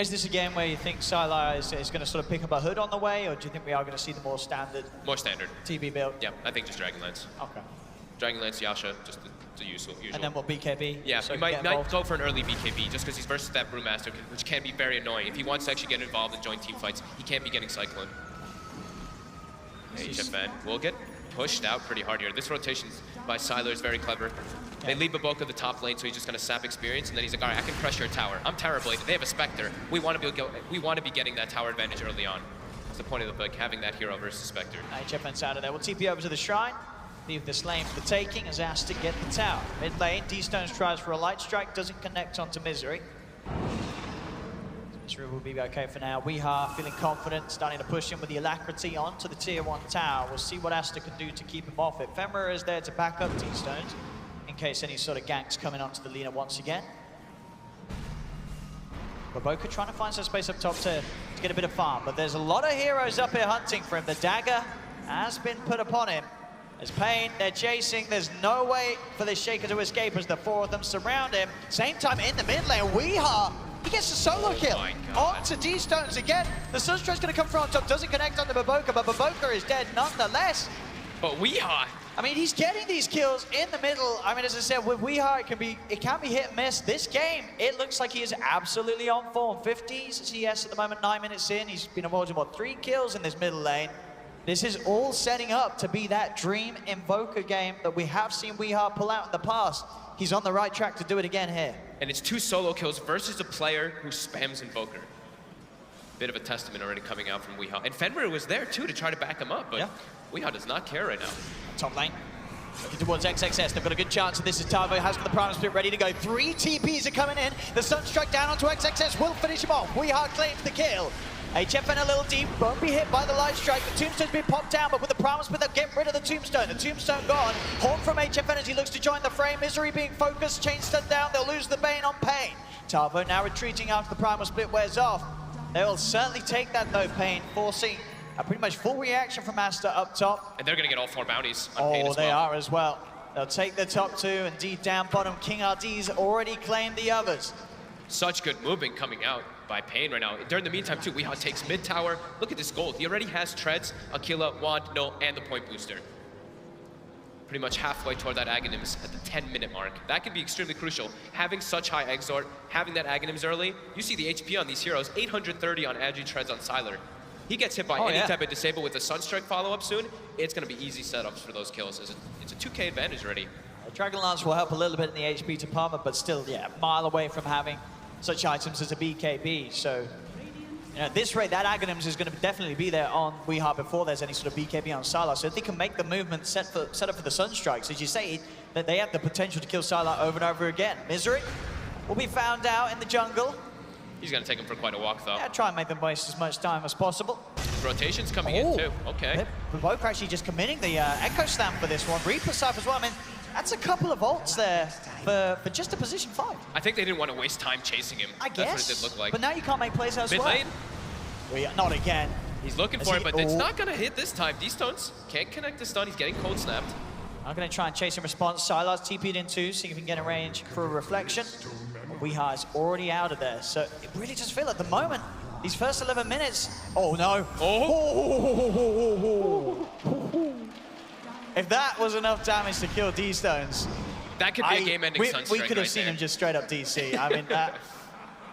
Is this a game where you think Sylar is going to sort of pick up a hood on the way, or do you think we are going to see the more standard? More standard. TB build? Yeah, I think just Dragonlance. Okay. Dragonlance, Yasha, just the usual. And then what, BKB? Yeah, so he might go for an early BKB just because he's versus that Brewmaster, which can be very annoying. If he wants to actually get involved and join team fights, he can't be getting Cyclone. HFN will get pushed out pretty hard here. This rotation by Sylar is very clever. They leave Baboka the top lane, so he's just going to sap experience, and then he's like, all right, I can pressure a tower. I'm terrible. They have a Spectre. We want to be getting that tower advantage early on. That's the point of the pick, having that hero versus Spectre. HFN's out of there. We'll TP over to the Shrine. Leave this lane for the taking as Aster get the tower. Mid lane, D-Stones tries for a light strike, doesn't connect onto Misery. Misery will be okay for now. Weeha feeling confident, starting to push him with the alacrity onto the tier 1 tower. We'll see what Aster can do to keep him off it. Femra is there to back up D-Stones in case any sort of ganks coming onto the Lina once again. Baboka trying to find some space up top to get a bit of farm, but there's a lot of heroes up here hunting for him. The dagger has been put upon him. There's paiN, they're chasing, there's no way for this Shaker to escape as the 4 of them surround him. Same time in the mid lane, Weeha, he gets a solo kill. On to D-Stones again. The Sunstrike's gonna come from on top, doesn't connect onto Baboka, but Baboka is dead nonetheless. But Weeha, I mean, he's getting these kills in the middle. I mean, as I said, with Weeha, it can be hit and miss. This game, it looks like he is absolutely on form. 50s CS at the moment, 9 minutes in. He's been involved in, what, 3 kills in this middle lane. This is all setting up to be that dream Invoker game that we have seen Weeha pull out in the past. He's on the right track to do it again here. And it's 2 solo kills versus a player who spams Invoker. Bit of a testament already coming out from Weeha. And Fenrir was there too to try to back him up, but Weeha does not care right now. Top lane. Looking towards XXS, they've got a good chance of this as Tavo has got the Primal Split ready to go. 3 TPs are coming in. The Sunstrike down onto XXS will finish him off. Weeha claims the kill. HFN a little deep, won't be hit by the light strike. The Tombstone's been popped down, but with the Primal Split, they'll get rid of the Tombstone. The Tombstone gone. Horn from HFN as he looks to join the frame. Misery being focused, chain stun down. They'll lose the Bane on paiN. Tavo now retreating after the Primal Split wears off. They will certainly take that though, paiN, forcing a pretty much full reaction from Aster up top. And they're going to get all 4 bounties on paiN as well. They are as well. They'll take the top 2, and deep down bottom, King RD's already claimed the others. Such good movement coming out by paiN right now. During the meantime, too, Weeha takes mid tower. Look at this gold. He already has Treads, Aquila, Wand, No, and the point booster. Pretty much halfway toward that Aghanims at the 10-minute mark. That could be extremely crucial. Having such high exort, having that Aghanims early, you see the HP on these heroes, 830 on Agi, Treads on Sylar. He gets hit by any type of disable with a Sunstrike follow-up soon. It's going to be easy setups for those kills. It's a 2K advantage already. Dragonlance will help a little bit in the HP department, but still, a mile away from having such items as a BKB. So, at this rate, that Aghanims is going to definitely be there on Weeha before there's any sort of BKB on Sylar. So if they can make the movement set up for the Sunstrikes, as you say, that they have the potential to kill Sylar over and over again. Misery will be found out in the jungle. He's going to take him for quite a walk, though. Yeah, try and make them waste as much time as possible. Rotation's coming in, too. Okay. Baboka actually just committing the Echo Slam for this one. Reaper Scythe as well. I mean, that's a couple of ults there for just a position 5. I think they didn't want to waste time chasing him. I guess. That's what it did look like. But now you can't make plays elsewhere. Mid lane? Not again. He's looking for it, but it's not going to hit this time. D-Stones can't connect the stun. He's getting cold snapped. I'm going to try and chase in response. Sylar's TP'd in too, see if we can get a range for a reflection. Weeha is already out of there, so it really just feel at the moment, these first 11 minutes. Oh no. If that was enough damage to kill D-Stones, that could be a game-ending Sunstrike. We could have seen him just straight up DC. I mean,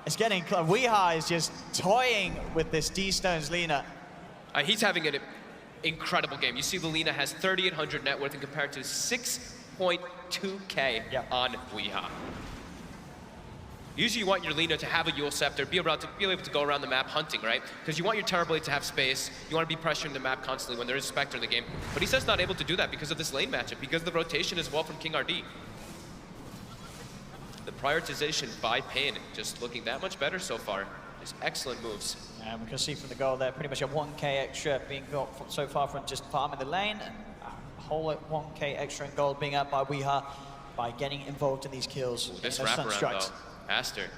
it's getting close. Weeha is just toying with this D-Stones Lina. He's having an incredible game. You see the Lina has 3,800 net worth and compared to 6.2K on Weeha. Usually you want your Lina to have a Yule Scepter, be able to go around the map hunting, right? Because you want your Terrorblade to have space. You want to be pressuring the map constantly when there is Spectre in the game. But he's just not able to do that because of this lane matchup, because of the rotation as well from King RD. The prioritization by paiN just looking that much better so far. Just excellent moves. And we can see from the goal there, pretty much a 1K extra being got so far from just farming the lane, and a whole 1K extra in gold being up by Weeha by getting involved in these kills. This wraparound though, Aster.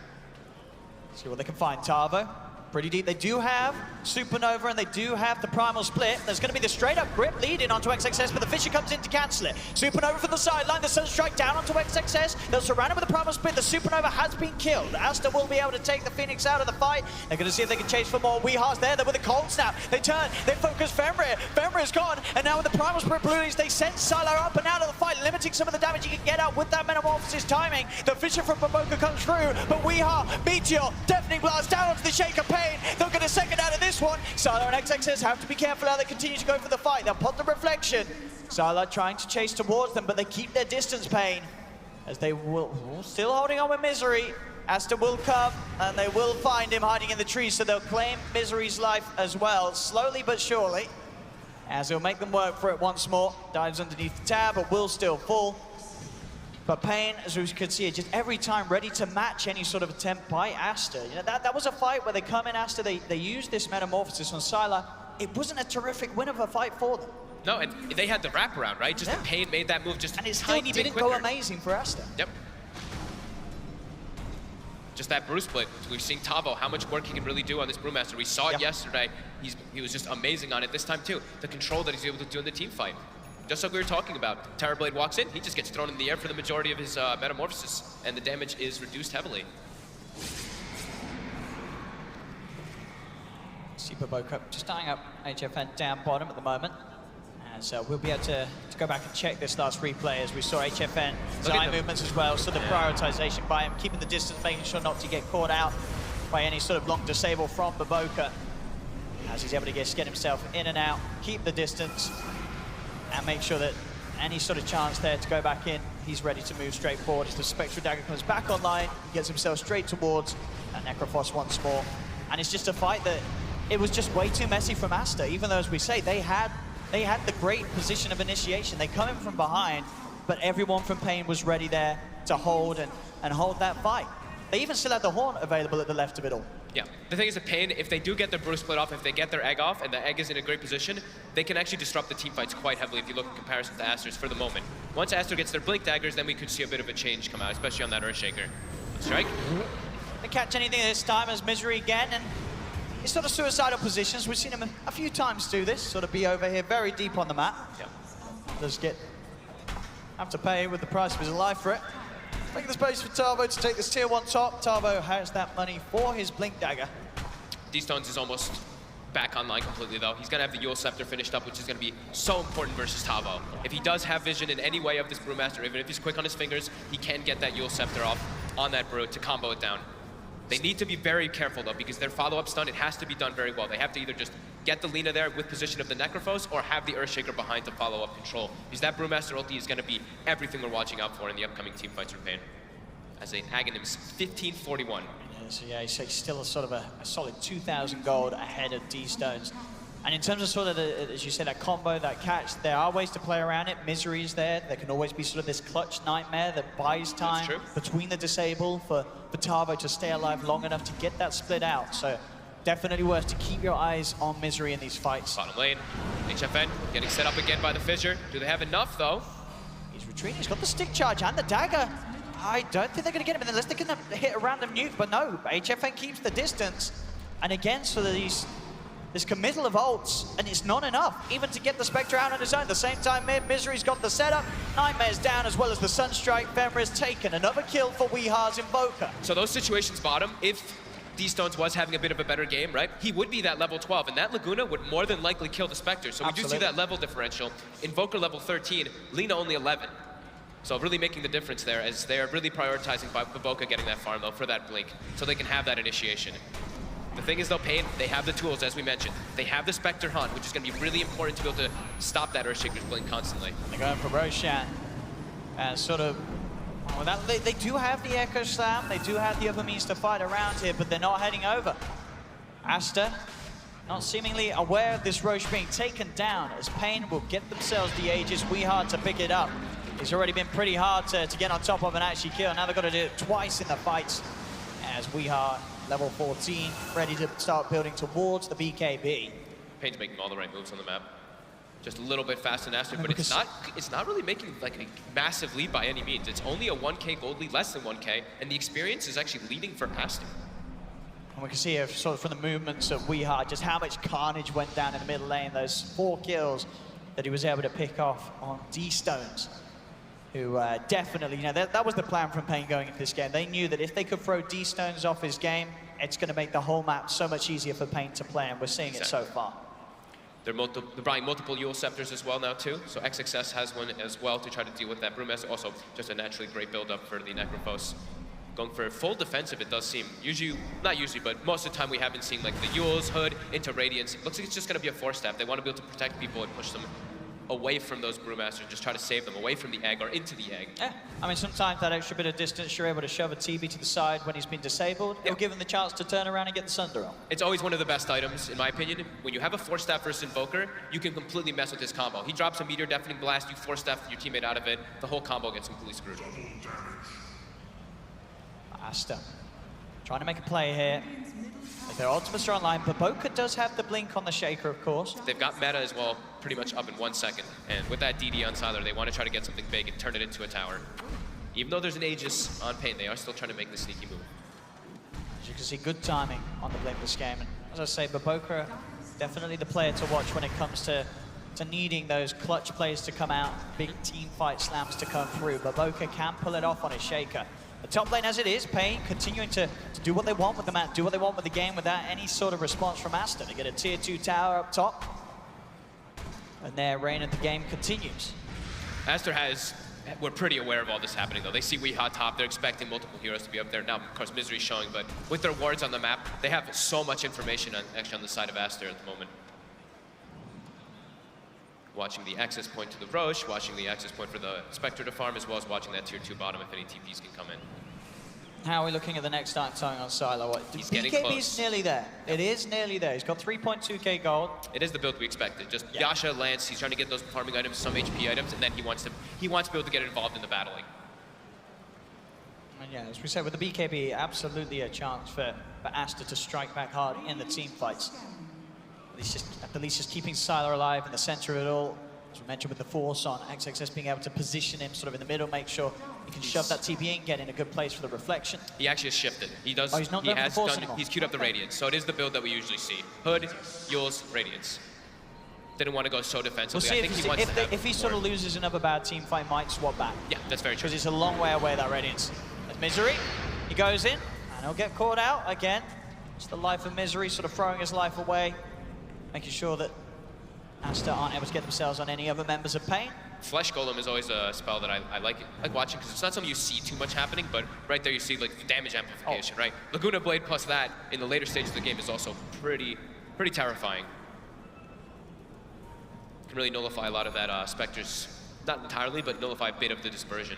See what they can find. Tavo pretty deep. They do have Supernova and they do have the Primal Split. There's going to be the straight-up grip lead in onto XXS, but the Fisher comes in to cancel it. Supernova from the sideline, the Sunstrike down onto XXS. They'll surround him with the Primal Split. The Supernova has been killed. Aster will be able to take the Phoenix out of the fight. They're going to see if they can chase for more. Weehar's there. They're with a Cold Snap. They turn. They focus Fenrir. Fenrir's gone. And now with the Primal Split Blues, they send Silo up and out of the fight, limiting some of the damage he can get out with that Metamorphosis timing. The Fisher from Baboka comes through, but Weehar, Meteor, Deafening Blast down onto the Shaker paiN. They'll get a second out of this one. Silo and XXS have to be careful how they continue to go for the fight. They'll pop the reflection. Silo trying to chase towards them, but they keep their distance, paiN, as they will still holding on with Misery. Aster will come, and they will find him hiding in the trees, so they'll claim Misery's life as well, slowly but surely, as he'll make them work for it once more. Dives underneath the tab, but will still fall. But paiN, as we could see, just every time ready to match any sort of attempt by Aster. You know, that was a fight where they come in, Aster, they used this Metamorphosis on Sylar. It wasn't a terrific win of a fight for them. No, and they had the wraparound, right? Just paiN made that move just and it still didn't go amazing for Aster. Yep. Just that brew split. We're seeing Tavo, how much work he can really do on this Brewmaster. We saw it yesterday. He was just amazing on it this time too. The control that he's able to do in the team fight. Just like we were talking about, Terrorblade walks in, he just gets thrown in the air for the majority of his Metamorphosis, and the damage is reduced heavily. Super Baboka just tying up HFN down bottom at the moment. And we'll be able to go back and check this last replay as we saw HFN eye movements as well. So the prioritization by him, keeping the distance, making sure not to get caught out by any sort of long disable from Baboka. As he's able to get himself in and out, keep the distance, and make sure that any sort of chance there to go back in, he's ready to move straight forward. As the Spectral Dagger comes back online, he gets himself straight towards that Necrophos once more. And it's just a fight that it was just way too messy from Aster, even though, as we say, they had the great position of initiation. They come in from behind, but everyone from paiN was ready there to hold and hold that fight. They even still had the Horn available at the left of it all. Yeah, the thing is that paiN, if they do get their brew split off, if they get their egg off, and the egg is in a great position, they can actually disrupt the team fights quite heavily if you look in comparison to Aster's for the moment. Once Aster gets their Blink Daggers, then we could see a bit of a change come out, especially on that Earthshaker. Strike. They catch anything this time as Misery again, and it's sort of suicidal positions. We've seen him a few times do this, sort of be over here very deep on the map. Yeah. Does have to pay with the price of his life for it. Making the space for Tavo to take this tier 1 top. Tavo has that money for his Blink Dagger. D-Stones is almost back online completely though. He's gonna have the Yule Scepter finished up, which is gonna be so important versus Tavo. If he does have vision in any way of this Brewmaster, even if he's quick on his fingers, he can get that Yule Scepter off on that Brew to combo it down. They need to be very careful though, because their follow-up stun, it has to be done very well. They have to either just get the Lina there with position of the Necrophos or have the Earthshaker behind to follow up control. Because that Brewmaster ulti is gonna be everything we're watching out for in the upcoming team fights for paiN. As they Aghanims 1541. So yeah, he's still a sort of a solid 2,000 gold ahead of D-Stones. And in terms of sort of, as you said, that combo, that catch, there are ways to play around it. Misery is there. There can always be sort of this clutch nightmare that buys time between the disable for Tavo to stay alive long enough to get that split out. So definitely worth to keep your eyes on Misery in these fights. Bottom lane, HFN getting set up again by the Fissure. Do they have enough though? He's retreating, he's got the stick charge and the dagger. I don't think they're going to get him unless they can hit a random nuke, but no, HFN keeps the distance. And again, so this committal of ults, and it's not enough, even to get the Spectre out on his own. At the same time, Misery's got the setup, Nightmare's down as well as the Sunstrike. Fenrir's taken another kill for Weehar's Invoker. So those situations bottom, if D-Stones was having a bit of a better game, right, he would be that level 12, and that Laguna would more than likely kill the Spectre. So we do see that level differential. Invoker level 13, Lina only 11. So really making the difference there as they're really prioritizing Baboka getting that farm though for that Blink, so they can have that initiation. The thing is though, paiN, they have the tools as we mentioned. They have the Spectre Hunt, which is going to be really important to be able to stop that Earthshaker's Blink constantly. They're going for Roshan and sort of, well, they do have the Echo Slam, they do have the other means to fight around here, but they're not heading over. Aster, not seemingly aware of this Roche being taken down, as paiN will get themselves the Aegis. Weehard to pick it up. He's already been pretty hard to get on top of and actually kill. Now they've got to do it twice in the fights, as Weehard, level 14, ready to start building towards the BKB. paiN's making all the right moves on the map. Just a little bit faster than Aster, but it's not really making like a massive lead by any means. It's only a 1K gold lead, less than 1K, and the experience is actually leading for Aster. And we can see sort of from the movements of Weeha just how much carnage went down in the middle lane. Those 4 kills that he was able to pick off on D-Stones, who definitely, you know, that was the plan from paiN going into this game. They knew that if they could throw D-Stones off his game, it's going to make the whole map so much easier for paiN to play, and we're seeing it so far. They're buying multiple Yule Scepters as well now too, so XXS has one as well to try to deal with that. Brewmaster also just a naturally great build-up for the Necrophos. Going for a full defensive, it does seem. Usually, not usually, but most of the time we have been seeing like the Yules, Hood, into Radiance. Looks like it's just going to be a 4-step. They want to be able to protect people and push them away from those Brewmasters, just try to save them away from the egg or into the egg. Yeah, I mean, sometimes that extra bit of distance, you're able to shove a TB to the side when he's been disabled. It'll give him the chance to turn around and get the Sunder on. It's always one of the best items, in my opinion. When you have a 4-step versus Invoker, you can completely mess with his combo. He drops a Meteor Deafening Blast, you 4-step your teammate out of it, the whole combo gets completely screwed. Aster trying to make a play here. Their ultimates are online, but Boca does have the blink on the Shaker, of course. They've got meta as well, pretty much up in 1 second. And with that DD on Siler, they want to try to get something big and turn it into a tower. Even though there's an Aegis on paiN, they are still trying to make the sneaky move. As you can see, good timing on the blink this game. And as I say, Boca definitely the player to watch when it comes to needing those clutch plays to come out, big team fight slams to come through. But Boca can pull it off on his Shaker. The top lane as it is, paiN continuing to do what they want with the map, do what they want with the game without any sort of response from Aster. They get a tier 2 tower up top, and their reign of the game continues. Aster we're pretty aware of all this happening though. They see Weeha top, they're expecting multiple heroes to be up there. Now, of course, Misery's showing, but with their wards on the map, they have so much information actually on the side of Aster at the moment. Watching the access point to the Roche, watching the access point for the Spectre to farm, as well as watching that tier 2 bottom if any TPs can come in. How are we looking at the next time on Silo? He's getting BKB close. is nearly there. It is nearly there. He's got 3.2k gold. It is the build we expected. Just Yasha, Lance, he's trying to get those farming items, some HP items, and then he wants to be able to get involved in the battling. And yeah, as we said, with the BKB, absolutely a chance for Aster to strike back hard in the team fights. At least just keeping Siler alive in the center of it all. As we mentioned with the force on XXS being able to position him sort of in the middle, make sure he can shove that TP in, get in a good place for the reflection. He actually has shifted. He does. Oh, he's not going for the force anymore. He's queued up the Radiance, so it is the build that we usually see. Hood, Yules, Radiance. Didn't want to go so defensively. We'll see I think he wants to have if he sort of loses another bad team fight, might swap back. Yeah, that's very true. Because it's a long way away, that Radiance. There's Misery. He goes in, and he'll get caught out again. It's the life of Misery, sort of throwing his life away, making sure that Aster aren't able to get themselves on any other members of paiN. Flesh Golem is always a spell that I like watching because it's not something you see too much happening, but right there you see like the damage amplification, right? Laguna Blade plus that in the later stages of the game is also pretty terrifying. Can really nullify a lot of that Spectre's, not entirely, but nullify a bit of the dispersion.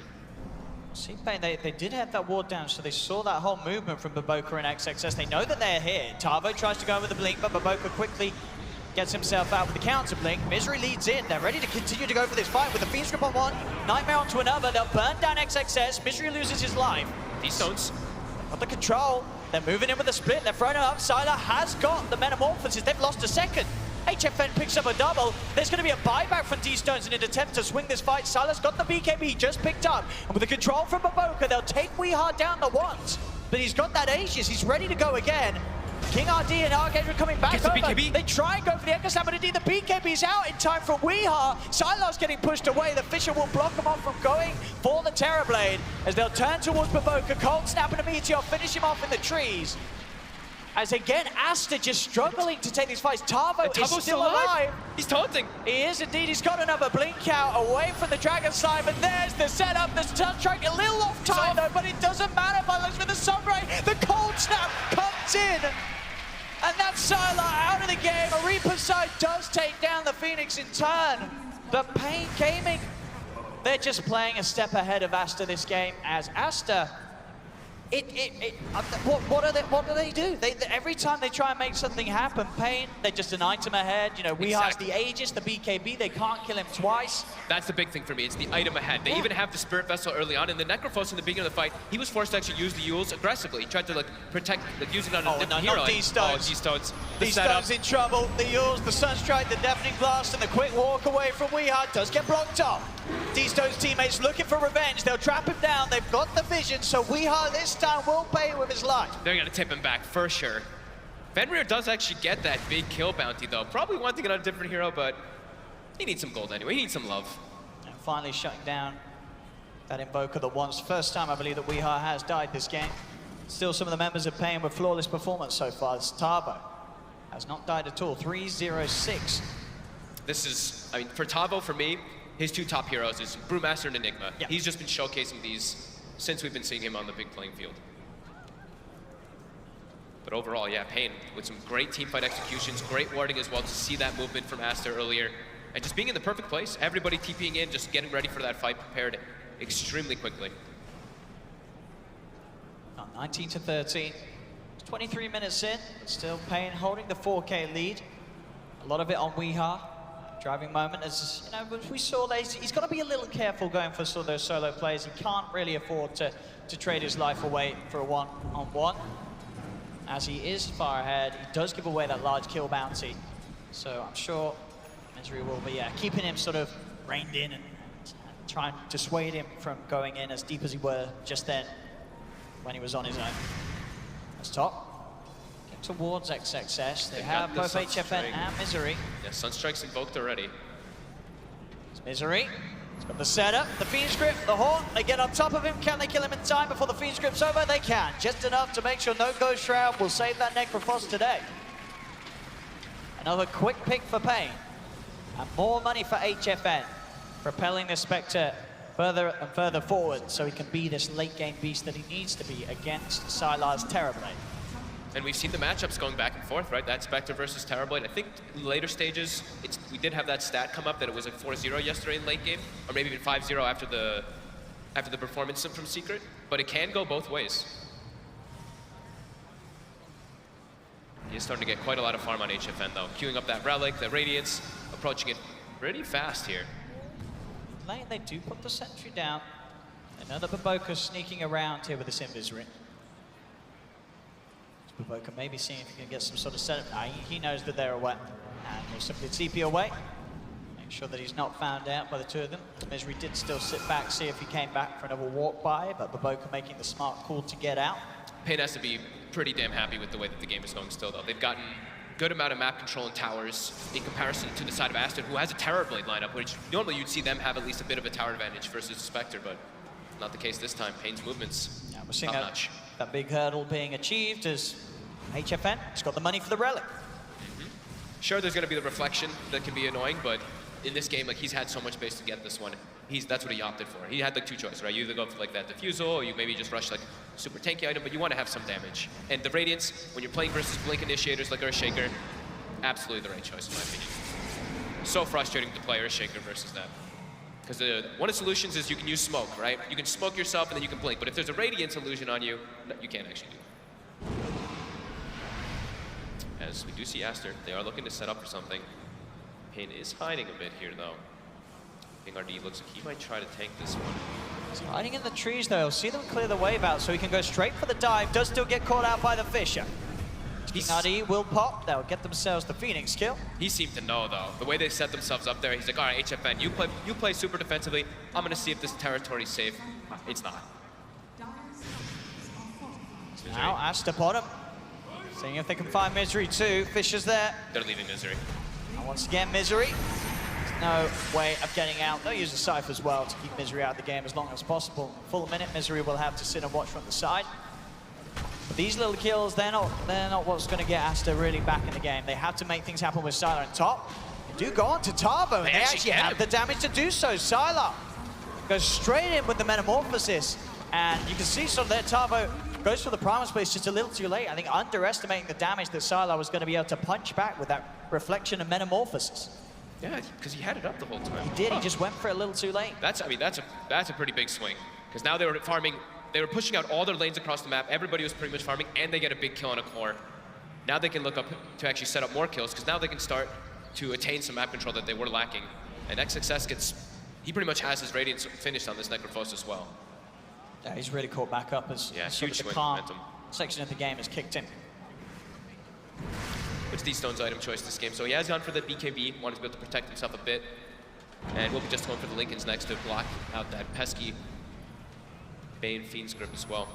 See, paiN, they did have that ward down, so they saw that whole movement from Baboka and XXS. They know that they're here. Tavo tries to go with the blink, but Baboka quickly gets himself out with the counter blink. Misery leads in. They're ready to continue to go for this fight with the Fiend's Grip on one, Nightmare onto another. They'll burn down XXS. Misery loses his life. These stones got the control. They're moving in with the split. They're throwing it up. Siler has got the Metamorphosis. They've lost a second. HFN picks up a double. There's going to be a buyback from D-Stones in an attempt to swing this fight. Siler's got the BKB he just picked up. And with the control from Baboka, they'll take Weeha down the ones. But he's got that Aegis. He's ready to go again. King RD and Archangel are coming back over. BKB. They try and go for the Echo Slam, but indeed the BKB's out in time from Weeha. Silar's getting pushed away. The Fisher will block him off from going for the Terrorblade as they'll turn towards Baboka. Cold Snap and a Meteor finish him off in the trees. As again, Aster just struggling to take these fights. Tavo is still alive. He's taunting. He is indeed. He's got another blink out away from the Dragon Slime, and there's the setup. The Sunstrike a little off time though, but it doesn't matter. By looks with the Sunray, the Cold Snap comes in. And that's Siler out of the game. A Reaper side does take down the Phoenix in turn. But paiN Gaming, they're just playing a step ahead of Aster this game, as Aster, what do they do? Every time they try and make something happen, paiN, they're just an item ahead. You know, Weeha's the Aegis, the BKB, they can't kill him twice. That's the big thing for me, it's the item ahead. They even have the Spirit Vessel early on, and the Necrophos in the beginning of the fight, he was forced to actually use the Yules aggressively. He tried to like protect, like using it on a different hero. Not D-Stones. Oh, D-Stones. D-Stones in trouble. The Yules, the Sunstrike, the Deafening Blast, and the quick walk away from Weeha does get blocked off. D-Stone's teammates looking for revenge. They'll trap him down. They've got the vision, so Weeha this time will pay with his life. They're gonna tip him back for sure. Fenrir does actually get that big kill bounty though. Probably wanting it on a different hero, but he needs some gold anyway. He needs some love. And finally shutting down that Invoker that once. First time I believe that Weeha has died this game. Still some of the members of paiN with flawless performance so far. This Tavo has not died at all. 3-0-6. This is, I mean, for Tavo, for me, his two top heroes is Brewmaster and Enigma. Yeah. He's just been showcasing these since we've been seeing him on the big playing field. But overall, yeah, paiN with some great teamfight executions, great warding as well to see that movement from Aster earlier. And just being in the perfect place, everybody TPing in, just getting ready for that fight, prepared extremely quickly. 19-13. 23 minutes in, but still paiN holding the 4K lead. A lot of it on Weeha. Driving moment, as you know, we saw that he's got to be a little careful going for some of those solo plays. He can't really afford to trade his life away for a one-on-one. As he is far ahead, he does give away that large kill bounty. So I'm sure Misery will be keeping him sort of reined in and trying to dissuade him from going in as deep as he were just then when he was on his own. That's top. Get towards XXS. They have both HFN and Misery. Yeah, Sunstrike's invoked already. It's Misery. He's got the setup, the Fiend's Grip, the Horn. They get on top of him. Can they kill him in time before the Fiend's Grip's over? They can. Just enough to make sure no Ghost Shroud will save that Necrophos today. Another quick pick for paiN. And more money for HFN. Propelling the Spectre further and further forward so he can be this late game beast that he needs to be against Sylar's Terrorblade. And we've seen the matchups going back and forth, right? That Spectre versus Terrorblade. I think in later stages, we did have that stat come up that it was like 4-0 yesterday in late game, or maybe even 5-0 after the performance from Secret. But it can go both ways. He's starting to get quite a lot of farm on HFN though. Queuing up that Relic, the Radiance, approaching it pretty fast here. Lane, they do put the sentry down. Another Baboka sneaking around here with this Invis-Ring. Baboka maybe seeing if he can get some sort of setup. He knows that they're away. And he'll simply TP away. Make sure that he's not found out by the two of them. Misery did still sit back, see if he came back for another walk by, but Baboka making the smart call to get out. paiN has to be pretty damn happy with the way that the game is going still, though. They've gotten good amount of map control and towers in comparison to the side of Aster, who has a Terrorblade lineup, which normally you'd see them have at least a bit of a tower advantage versus Spectre, but not the case this time. paiN's movements, yeah, we're seeing top-notch. That big hurdle being achieved as HFN has got the money for the Relic. Sure, there's going to be the reflection that can be annoying, but in this game, like, he's had so much space to get this one. That's what he opted for. He had like two choices, right? You either go for like that Diffusal, or you maybe just rush like super tanky item, but you want to have some damage. And the Radiance, when you're playing versus Blink Initiators like Earthshaker, absolutely the right choice in my opinion. So frustrating to play Earthshaker versus that. Because one of the solutions is you can use smoke, right? You can smoke yourself and then you can blink, but if there's a Radiance illusion on you, you can't actually do it. As we do see Aster, they are looking to set up for something. paiN is hiding a bit here though. RD looks like he might try to tank this one. He's hiding in the trees though. See them clear the wave out so he can go straight for the dive. Does still get caught out by the Fisher. RD will pop. They'll get themselves the Phoenix kill. He seemed to know though. The way they set themselves up there, he's like, all right, HFN, you play super defensively. I'm gonna see if this territory's safe. It's not. Now Aster bottom. Seeing if they can find Misery too. Fisher's there. They're leaving Misery. And once again, Misery. No way of getting out. They'll use a Scythe as well to keep Misery out of the game as long as possible. Full minute, Misery will have to sit and watch from the side. But these little kills, they're not what's going to get Aster really back in the game. They have to make things happen with Sylar on top. They do go on to Tavo, and they actually have the damage to do so. Sylar goes straight in with the Metamorphosis, and you can see sort of that Tavo goes for the Primal Space just a little too late. I think underestimating the damage that Sylar was going to be able to punch back with that Reflection and Metamorphosis. Yeah, because he had it up the whole time. He did, he just went for it a little too late. That's a pretty big swing. Because now they were farming, they were pushing out all their lanes across the map. Everybody was pretty much farming, and they get a big kill on a core. Now they can look up to actually set up more kills, because now they can start to attain some map control that they were lacking. And XXS he pretty much has his Radiance finished on this Necrophos as well. Yeah, he's really caught back up as huge the swing calm momentum. section of the game has kicked in. It's D-Stone's item choice this game. So he has gone for the BKB, wanted to be able to protect himself a bit. And we'll be just going for the Lincolns next to block out that pesky paiN Fiend's grip as well.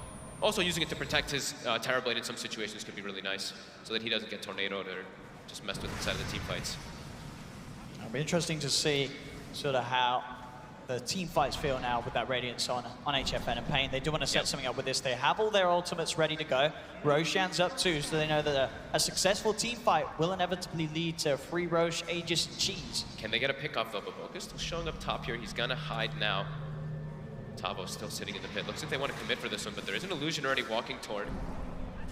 Also using it to protect his Terrorblade in some situations could be really nice, so that he doesn't get tornadoed or just messed with inside of the team fights. It'll be interesting to see sort of how the team fights feel now with that Radiance on HFN and paiN. They do want to set something up with this. They have all their ultimates ready to go. Roshan's up too, so they know that a successful team fight will inevitably lead to free Rosh, Aegis, and Cheese. Can they get a pick off though? Baboka's still showing up top here. He's gonna hide now. Tavo's still sitting in the pit. Looks like they want to commit for this one, but there is an illusion already walking toward.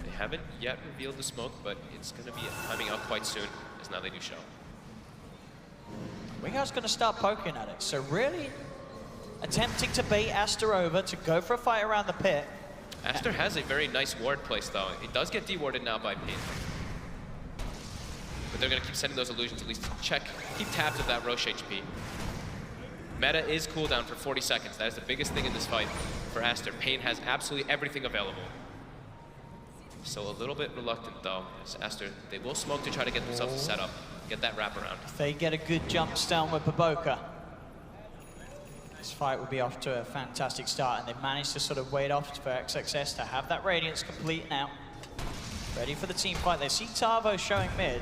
They haven't yet revealed the smoke, but it's gonna be timing out quite soon, as now they do show. Wingar's going to start poking at it, so really attempting to bait Aster over to go for a fight around the pit. Aster has a very nice ward place though. It does get dewarded now by paiN. But they're going to keep sending those illusions, at least to check, keep tabs of that Rosh HP. Meta is cooldown for 40 seconds. That is the biggest thing in this fight for Aster. paiN has absolutely everything available. So a little bit reluctant though, as Aster, they will smoke to try to get themselves a setup, get that wraparound. If they get a good jump down with Baboka, this fight will be off to a fantastic start, and they've managed to sort of wait off for XXS to have that Radiance complete now. Ready for the team fight. They see Tavo showing mid.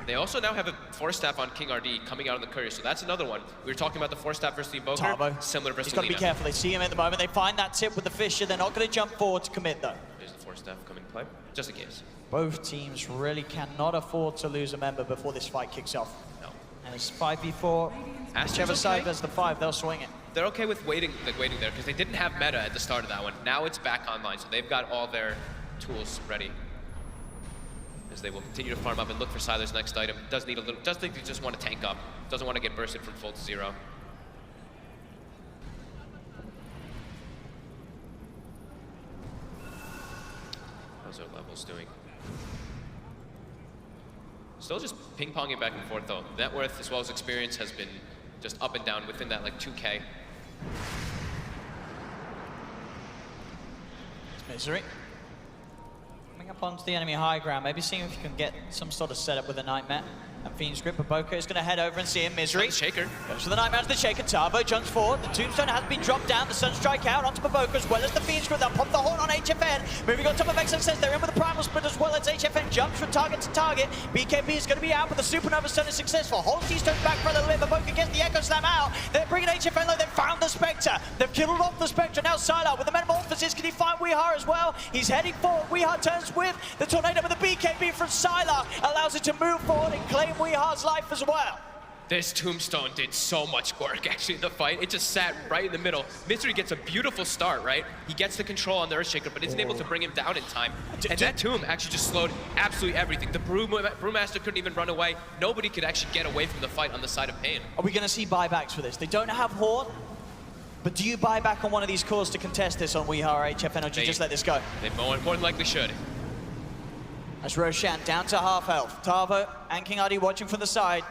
They also now have a Force Staff on King RD coming out on the Courier, so that's another one. We were talking about the Force Staff versus the Invoker, Tavo. similar versus He's got to be Lina. careful. They see him at the moment. They find that tip with the Fissure. They're not going to jump forward to commit though. There's the Force Staff coming to play, just in case. Both teams really cannot afford to lose a member before this fight kicks off. No. And it's 5v4. Whichever side does the 5, they'll swing it. They're okay with waiting there, because they didn't have meta at the start of that one. Now it's back online, so they've got all their tools ready. As they will continue to farm up and look for Sylar's next item. Does need a little, does think they just want to tank up. Doesn't want to get bursted from full to 0. How's our levels doing? Still just ping-ponging back and forth though. Net worth as well as experience has been just up and down within that like 2K. It's Misery. Coming up onto the enemy high ground, maybe seeing if you can get some sort of setup with a Nightmare. And Fiend's grip, Baboka is going to head over and see him. Misery. Shaker. Goes for the Nightmare to the Shaker. Tavo jumps forward. The Tombstone has been dropped down. The Sunstrike out onto Baboka as well as the Fiend's grip. They'll pop the horn on HFN. Moving on top of XXS. They're in with the Primal Split as well as HFN jumps from target to target. BKB is going to be out, but the Supernova Stun is successful. Holds T-Stone back for a little bit. Baboka gets the Echo Slam out. They're bringing HFN low. They've found the Spectre. They've killed off the Spectre. Now Sylar with the Metamorphosis. Can he find Weehar as well? He's heading forward. Weehar turns with the Tornado, but the BKB from Sylar allows it to move forward and claim Weehar's life as well. This Tombstone did so much work actually in the fight. It just sat right in the middle. Misery gets a beautiful start, right? He gets the control on the Earthshaker, but isn't able to bring him down in time. And that Tomb actually just slowed absolutely everything. The Brewmaster couldn't even run away. Nobody could actually get away from the fight on the side of paiN. Are we going to see buybacks for this? They don't have Horn, but do you buy back on one of these cores to contest this on Weehar or HFN, or do you just let this go? They more than likely should. As Roshan down to half health. Tavo and King RD watching from the side.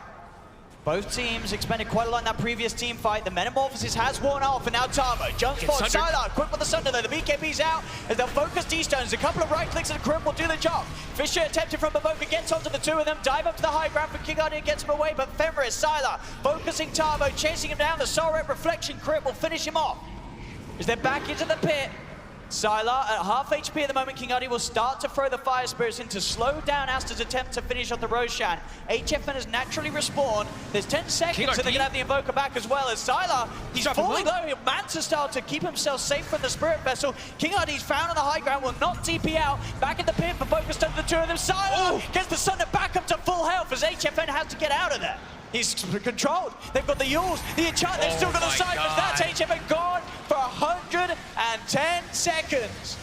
Both teams expended quite a lot in that previous team fight. The Metamorphosis has worn off, and now Tavo jumps forward. Sylar quick with the Sunder though. The BKB's out as they'll focus D-Stones. A couple of right clicks and a crit will do the job. Fissure attempted from Baboka, gets onto the two of them. Dive up to the high ground for King RD, gets him away, but Fenris, Sylar focusing Tavo, chasing him down. The Soul Red Reflection crit will finish him off. As they're back into the pit. Sylar at half HP at the moment. King RD will start to throw the Fire Spirits in to slow down Aster's attempt to finish off the Roshan. HFN has naturally respawned. There's 10 seconds, so they can have the Invoker back as well as Sylar. He's falling low, Manta style to keep himself safe from the Spirit Vessel. King RD's found on the high ground, will not TP out. Back in the pit for focus to the two of them. Sylar gets the Sunder back up to full health as HFN has to get out of there. He's controlled. They've got the Yules, the Enchant, they've still got the Cyphers. That's HFN gone for 110 seconds.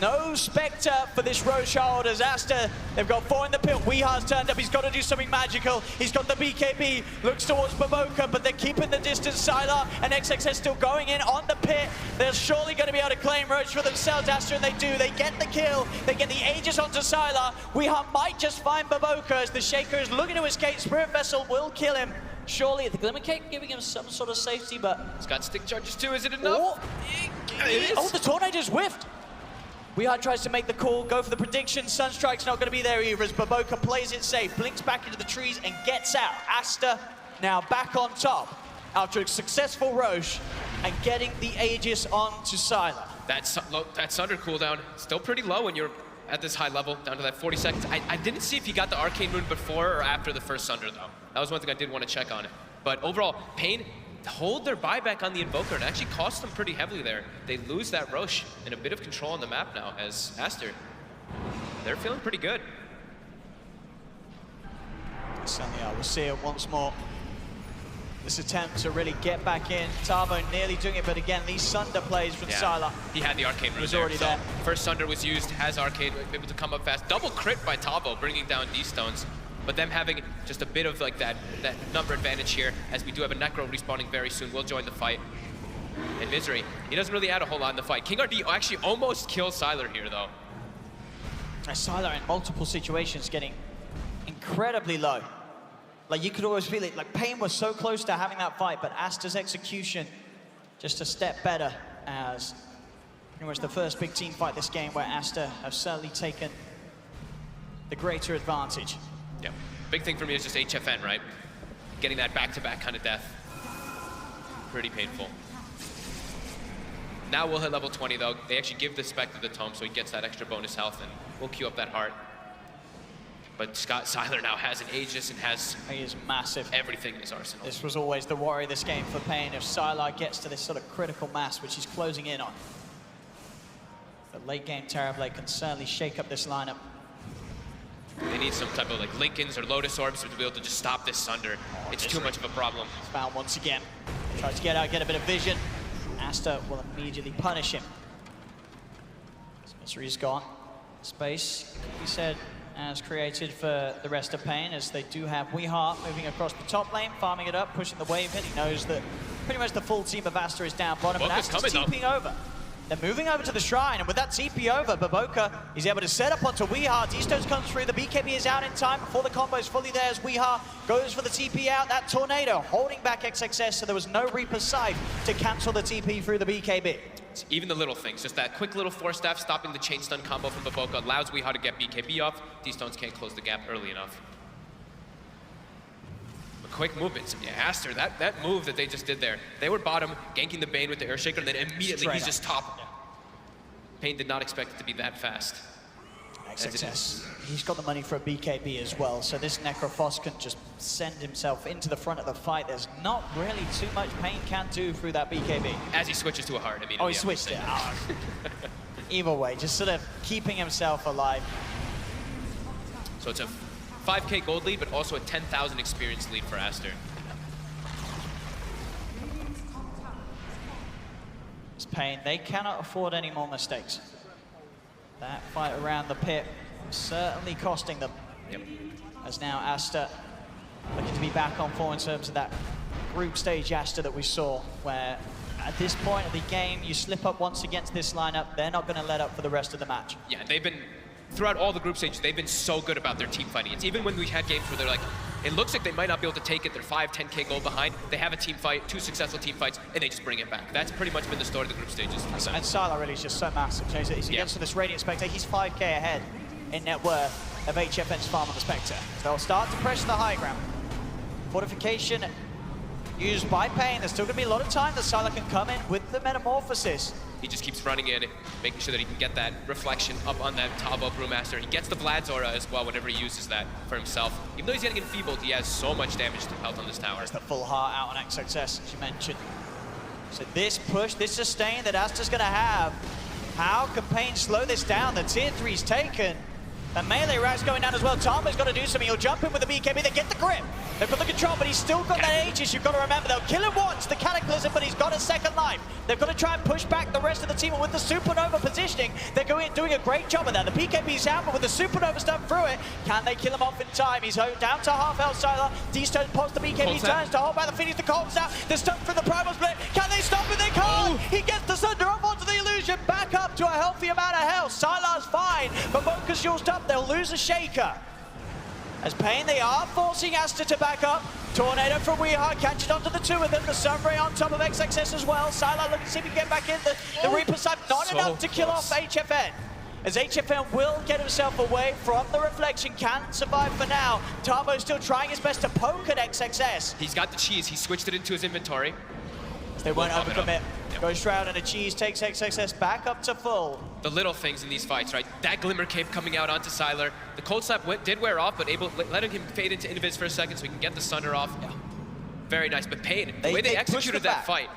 No Spectre for this Rochard as Aster. They've got 4 in the pit. Weehar's turned up. He's got to do something magical. He's got the BKB. Looks towards Baboka, but they're keeping the distance. Sylar and XXS still going in on the pit. They're surely going to be able to claim Roach for themselves, Aster, and they do. They get the kill. They get the Aegis onto Sylar. Weehar might just find Baboka as the Shaker is looking to escape. Spirit Vessel will kill him. Surely the Glimmer Cake giving him some sort of safety, but... He's got stick charges too. Is it enough? It is. Oh, the Tornado's whiffed. Weehar tries to make the call, go for the prediction. Sunstrike's not going to be there either as Baboka plays it safe, blinks back into the trees and gets out. Aster now back on top. after a successful Roche and getting the Aegis onto Sylar. That Sunder cooldown, still pretty low when you're at this high level, down to that 40 seconds. I didn't see if he got the Arcane Rune before or after the first Sunder, though. That was one thing I did want to check on it. But overall, paiN hold their buyback on the Invoker and actually cost them pretty heavily there. They lose that Roche and a bit of control on the map now as Aster. They're feeling pretty good. Certainly are. We'll see it once more. This attempt to really get back in. Tavo nearly doing it, but again, these Sunder plays from Sylar. He had the Arcane Rune was there, already there. First Sunder was used, has Arcade, able to come up fast. Double crit by Tavo, bringing down D-Stones. But them having just a bit of like that number advantage here, as we do have a Necro respawning very soon, will join the fight. And Misery, he doesn't really add a whole lot in the fight. King RD actually almost kills Sylar here, though. Sylar in multiple situations getting incredibly low. Like, you could always feel it. Like, paiN was so close to having that fight, but Aster's execution just a step better, as pretty much the first big team fight this game where Aster have certainly taken the greater advantage. Yeah, big thing for me is just HFN, right? Getting that back-to-back kind of death. Pretty painful. Now we'll hit level 20, though. They actually give the Spectre the Tome, so he gets that extra bonus health, and we'll queue up that heart. But Sylar now has an Aegis and has he is massive. Everything in his arsenal. This was always the worry this game for paiN. If Sylar gets to this sort of critical mass, which he's closing in on, the late game Terrorblade can certainly shake up this lineup. They need some type of like Lincolns or Lotus Orbs to be able to just stop this Sunder. It's too much of a problem. He's found once again. Tries to get out, get a bit of vision. Aster will immediately punish him. Misery's gone. Space, he said, as created for the rest of paiN, as they do have Weeheart moving across the top lane, farming it up, pushing the wave in. He knows that pretty much the full team of Aster is down bottom, but Aster's TPing over. They're moving over to the Shrine, and with that TP over, Baboka is able to set up onto Weeheart. D-Stones comes through, the BKB is out in time before the combo is fully there as Weeheart goes for the TP out. That Tornado holding back XXS, so there was no Reaper's Scythe to cancel the TP through the BKB. Even the little things, just that quick little Force Staff stopping the chain stun combo from Baboka allows Weeheart to get BKB off. D-Stones can't close the gap early enough. But quick movements, yeah, Aster, that move that they just did there, they were bottom, ganking the Bane with the Earthshaker, and then immediately he's just top. paiN did not expect it to be that fast. XXS, he's got the money for a BKB as well, so this Necrophos can just send himself into the front of the fight. There's not really too much paiN can do through that BKB. As he switches to a heart, I mean. Oh, he switched it. Either way, just sort of keeping himself alive. So it's a 5K gold lead, but also a 10,000 experience lead for Aster. It's paiN, they cannot afford any more mistakes. That fight around the pit certainly costing them. Yep. As now Aster looking to be back on form in terms of that group stage Aster that we saw, where at this point of the game, you slip up once against this lineup, they're not going to let up for the rest of the match. Yeah, they've been, throughout all the group stages, they've been so good about their team fighting. It's even when we had games where they're like, it looks like they might not be able to take it, they're 5, 10K goal behind, they have a team fight, 2 successful team fights, and they just bring it back. That's pretty much been the story of the group stages. And Sylar really is just so massive. As he gets to this Radiant Spectre, he's 5K ahead in net worth of HFN's farm on the Spectre. So they'll start to pressure the high ground. Fortification used by paiN. There's still going to be a lot of time that Sylar can come in with the Metamorphosis. He just keeps running in, making sure that he can get that reflection up on that Tavo Brewmaster. He gets the Vlad's Aura as well whenever he uses that for himself. Even though he's getting enfeebled, he has so much damage to health on this tower. There's the full heart out on XXS, as you mentioned. So this push, this sustain that Aster's going to have, how can paiN slow this down? The tier 3's taken. The melee rack's going down as well. Tama's got to do something. He'll jump in with the BKB. They get the grip. They've got the control, but he's still got that Aegis. You've got to remember, they'll kill him once, the Cataclysm, but he's got a second life. They've got to try and push back the rest of the team. And with the Supernova positioning, they're doing a great job of that. The BKB's out, but with the Supernova stuff through it, can they kill him off in time? He's down to half health. Sylar, D-Stone pops the BKB, turns to hold back the Phoenix. The Colt's out. They're stuck through the Primal Split. Can they stop it? They can't. He gets the Sunder up onto the Illusion, back up to a healthy amount of health. Sylar's fine, but Boca's used up. They'll lose a Shaker. As paiN, they are forcing Aster to back up. Tornado from Weeheart catches onto the two of them. The Sunray on top of XXS as well. Sylar looking to see if he can get back in. The Reaper Scythe, not enough to kill off HFN. as HFM will get himself away from the reflection, can survive for now. Tavo still trying his best to poke at XXS. He's got the cheese, he switched it into his inventory. They won't overcommit. Ghost Shroud and a cheese takes XXS back up to full. The little things in these fights, right? That Glimmer Cape coming out onto Sylar. The Cold Slap did wear off, but letting him fade into Invis for a second so he can get the Sunder off. Yeah. Very nice, but paiN, the way they executed that fight,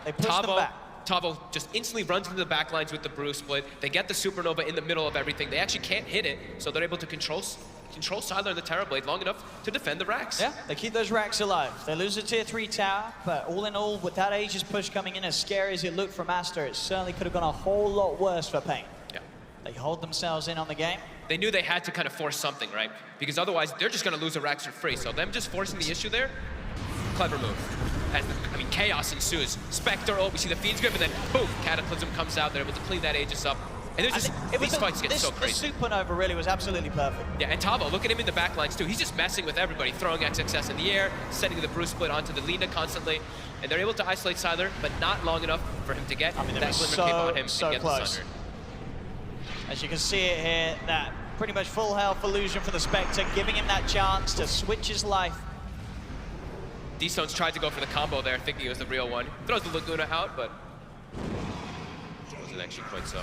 Tavo just instantly runs into the backlines with the Brew Split. They get the Supernova in the middle of everything. They actually can't hit it, so they're able to control Sylar and the Terrorblade long enough to defend the racks. Yeah, they keep those racks alive. They lose a tier 3 tower, but all in all, with that Aegis push coming in, as scary as it looked from Aster, it certainly could have gone a whole lot worse for paiN. Yeah. They hold themselves in on the game. They knew they had to kind of force something, right? Because otherwise, they're just going to lose the racks for free. So them just forcing the issue there, clever move. Chaos ensues. Spectre ult, we see the Fiend's Grip, and then boom, Cataclysm comes out. They're able to clean that Aegis up. And there's just, these fights get so crazy. The Supernova really was absolutely perfect. Yeah, and Tavo, look at him in the backlines too. He's just messing with everybody, throwing XXS in the air, sending the Brew Split onto the Lina constantly. And they're able to isolate Sylar, but not long enough for him to get that Glimmer Cape on him and get the Sunder. As you can see it here, that pretty much full health illusion for the Spectre, giving him that chance to switch his life. D-Stones tried to go for the combo there, thinking it was the real one. Throws the Laguna out, but it wasn't actually quite so.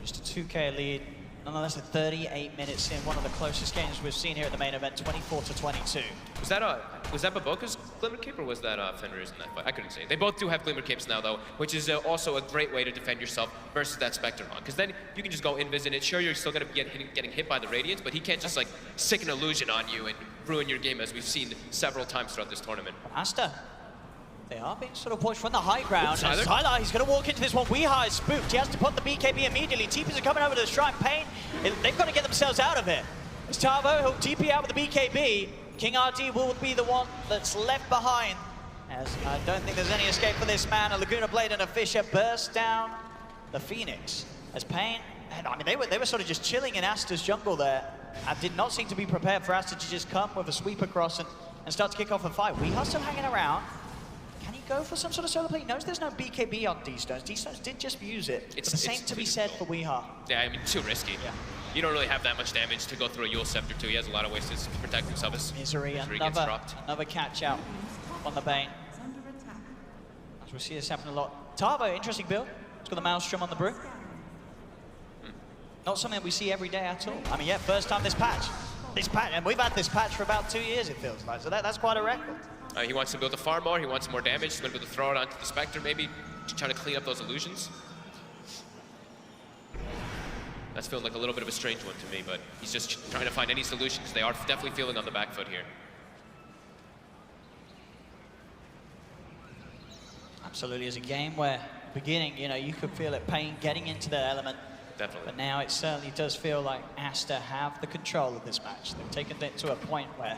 Just a 2K lead, nonetheless at 38 minutes in, one of the closest games we've seen here at the main event, 24-22. Was that Baboka's Glimmer Cape or was that Fenrir's in that fight? I couldn't say. They both do have Glimmer Capes now though, which is also a great way to defend yourself versus that Spectre on. Because then you can just go invis it. Sure, you're still going to be getting hit by the Radiance, but he can't just like stick an illusion on you and ruin your game as we've seen several times throughout this tournament. Aster. They are being sort of pushed from the high ground. Sylar, he's going to walk into this one. Weeha is spooked. He has to put the BKB immediately. TPs are coming over to the Shrine. paiN, they've got to get themselves out of it. It's Tavo, he'll TP out with the BKB. King RD will be the one that's left behind, as I don't think there's any escape for this man. A Laguna Blade and a Fisher burst down the Phoenix. As paiN, I mean, they were sort of just chilling in Aster's jungle there. And did not seem to be prepared for Aster to just come with a sweep across and start to kick off a fight. Weeha still hanging around. Can he go for some sort of solo play? He knows there's no BKB on D-Stones. D-Stones did just use it. It's the same to be said for Weeha. Yeah, I mean, too risky. Yeah. You don't really have that much damage to go through a Yule Scepter too. He has a lot of ways to protect himself as Misery gets dropped. Another catch out on the baiN. As we see this happen a lot. Tavo, interesting build. It's got the Maelstrom on the Brew. Not something that we see every day at all. I mean, yeah, first time this patch, and we've had this patch for about 2 years, it feels like. So that's quite a record. He wants to build a farm more, he wants more damage, he's going to be able to throw it onto the Spectre maybe, to try to clean up those illusions. That's feeling like a little bit of a strange one to me, but he's just trying to find any solution because they are definitely feeling on the back foot here. Absolutely, it's a game where, beginning, you know, you could feel it, paiN getting into their element. Definitely. But now it certainly does feel like Aster have the control of this match. They've taken it to a point where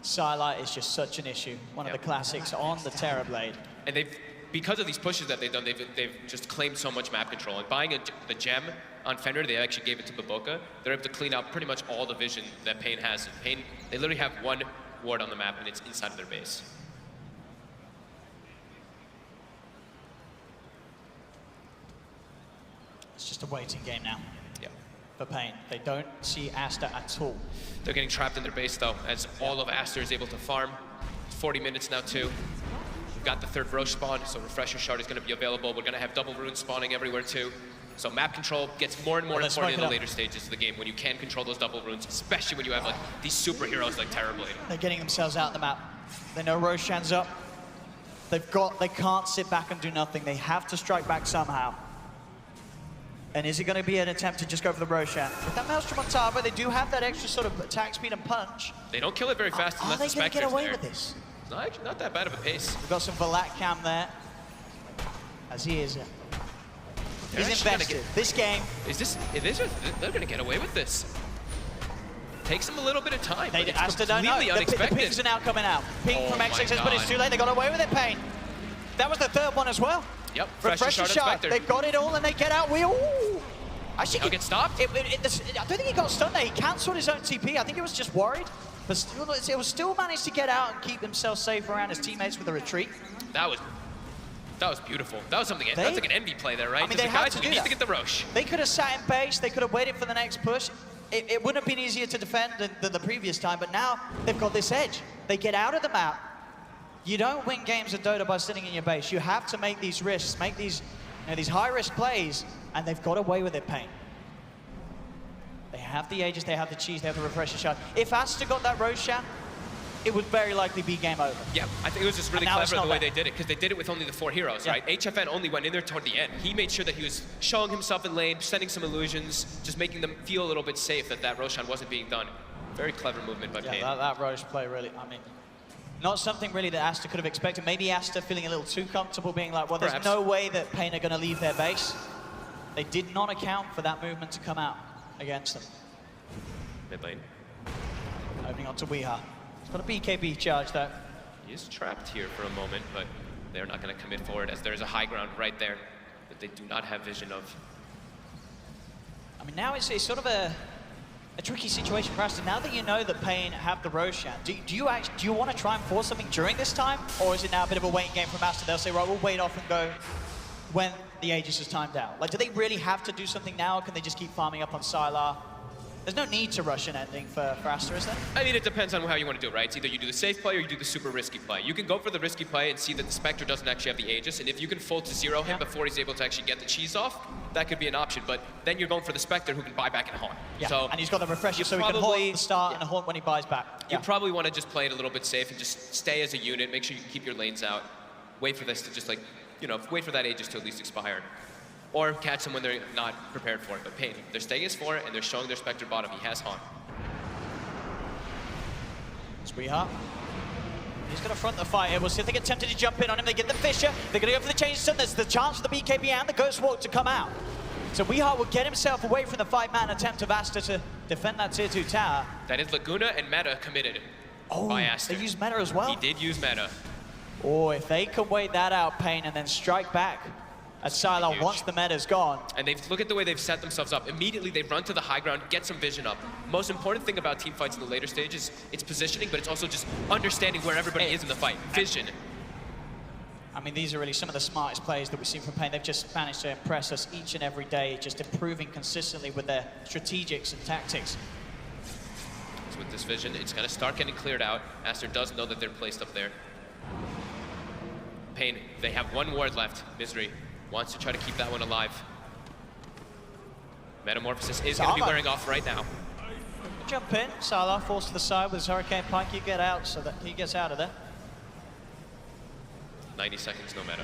Sylar is just such an issue. One of the classics on the Terrorblade. And they've, because of these pushes that they've done, they've just claimed so much map control. And buying the gem on Fenrir, they actually gave it to Baboka. They're able to clean out pretty much all the vision that paiN has. And paiN, they literally have one ward on the map, and it's inside of their base. It's just a waiting game now. Yeah. For paiN. They don't see Aster at all. They're getting trapped in their base though, as all of Aster is able to farm. 40 minutes now too. We've got the third Roche spawn, so Refresher Shard is going to be available. We're going to have double runes spawning everywhere too. So map control gets more and more important in the later stages of the game when you can control those double runes, especially when you have like these superheroes like Terrorblade. They're getting themselves out of the map. They know Roshan's up. They can't sit back and do nothing. They have to strike back somehow. And is it going to be an attempt to just go for the Roshan? With that Maelstrom on Tavo, they do have that extra sort of attack speed and punch. They don't kill it very fast unless the Spectre's there. Are they going to get away with this? It's not, actually not that bad of a pace. We've got some Valak Cam there. As he is. He's invested. This game. They're going to get away with this. Takes them a little bit of time. Aster don't know. The pings are now coming out. Ping from XXS, but it's too late. They got away with it, paiN. That was the third one as well. Yep, Refresher Shard. They got it all and they get out. Actually, he'll get stopped. I don't think he got stunned there. He cancelled his own TP. I think he was just worried. But still managed to get out and keep himself safe around his teammates with a retreat. That That was beautiful. That was something. That's like an envy play there, right? I mean, Just they like, had guys, to you do need that. to get the Roche. They could have sat in base. They could have waited for the next push. It wouldn't have been easier to defend than the previous time, but now they've got this edge. They get out of the map. You don't win games of Dota by sitting in your base. You have to make these risks, make these, these high-risk plays, and they've got away with it, paiN. They have the Aegis, they have the cheese, they have the refresher shot. If Aster got that Roshan, it would very likely be game over. Yeah, I think it was just really clever the way they did it, because they did it with only the 4 heroes, right? HFN only went in there toward the end. He made sure that he was showing himself in lane, sending some illusions, just making them feel a little bit safe that Roshan wasn't being done. Very clever movement by paiN. Yeah, that Roche play really, I mean, not something really that Aster could have expected. Maybe Aster feeling a little too comfortable, being like, well, there's no way that paiN are going to leave their base. They did not account for that movement to come out against them. Mid lane. Opening onto Weeha. He's got a BKB charge, though. He is trapped here for a moment, but they're not going to commit forward as there's a high ground right there that they do not have vision of. I mean, now it's sort of a tricky situation for Aster. Now that you know that paiN have the Roshan, do you want to try and force something during this time? Or is it now a bit of a waiting game from Aster? They'll say, right, we'll wait off and go when the Aegis is timed out. Like, do they really have to do something now, or can they just keep farming up on Sylar? There's no need to rush an ending for Aster, is there? I mean, it depends on how you want to do it, right? It's either you do the safe play or you do the super risky play. You can go for the risky play and see that the Spectre doesn't actually have the Aegis, and if you can full to zero him before he's able to actually get the cheese off, that could be an option, but then you're going for the Spectre who can buy back and haunt. Yeah, so and he's got the refresher, so he can haunt at the start and haunt when he buys back. You probably want to just play it a little bit safe and just stay as a unit, make sure you keep your lanes out, wait for this to just like, wait for that Aegis to at least expire. Or catch them when they're not prepared for it. But paiN, they're staying as for it, and they're showing their Spectre bottom. He has Haunt. Weeha. He's going to front the fight here. We'll see if they get tempted to jump in on him. They get the Fisher. They're going to go for the change stun. There's the chance for the BKB and the Ghost Walk to come out. So Weeha will get himself away from the 5-man attempt of Aster to defend that tier 2 tower. That is Laguna and Meta committed by Aster. They used Meta as well? He did use Meta. Oh, if they can wait that out, paiN, and then strike back as Sylar once the meta's gone. And look at the way they've set themselves up. Immediately they run to the high ground, get some vision up. Most important thing about team fights in the later stages, it's positioning, but it's also just understanding where everybody is in the fight. Vision. I mean, these are really some of the smartest players that we've seen from paiN. They've just managed to impress us each and every day, just improving consistently with their strategics and tactics. So with this vision, it's going to start getting cleared out. Aster does know that they're placed up there. paiN, they have one ward left. Misery wants to try to keep that one alive. Metamorphosis is going to be wearing off right now. Jump in, Sylar falls to the side with his Hurricane Pike. You get out so that he gets out of there. 90 seconds, no meta.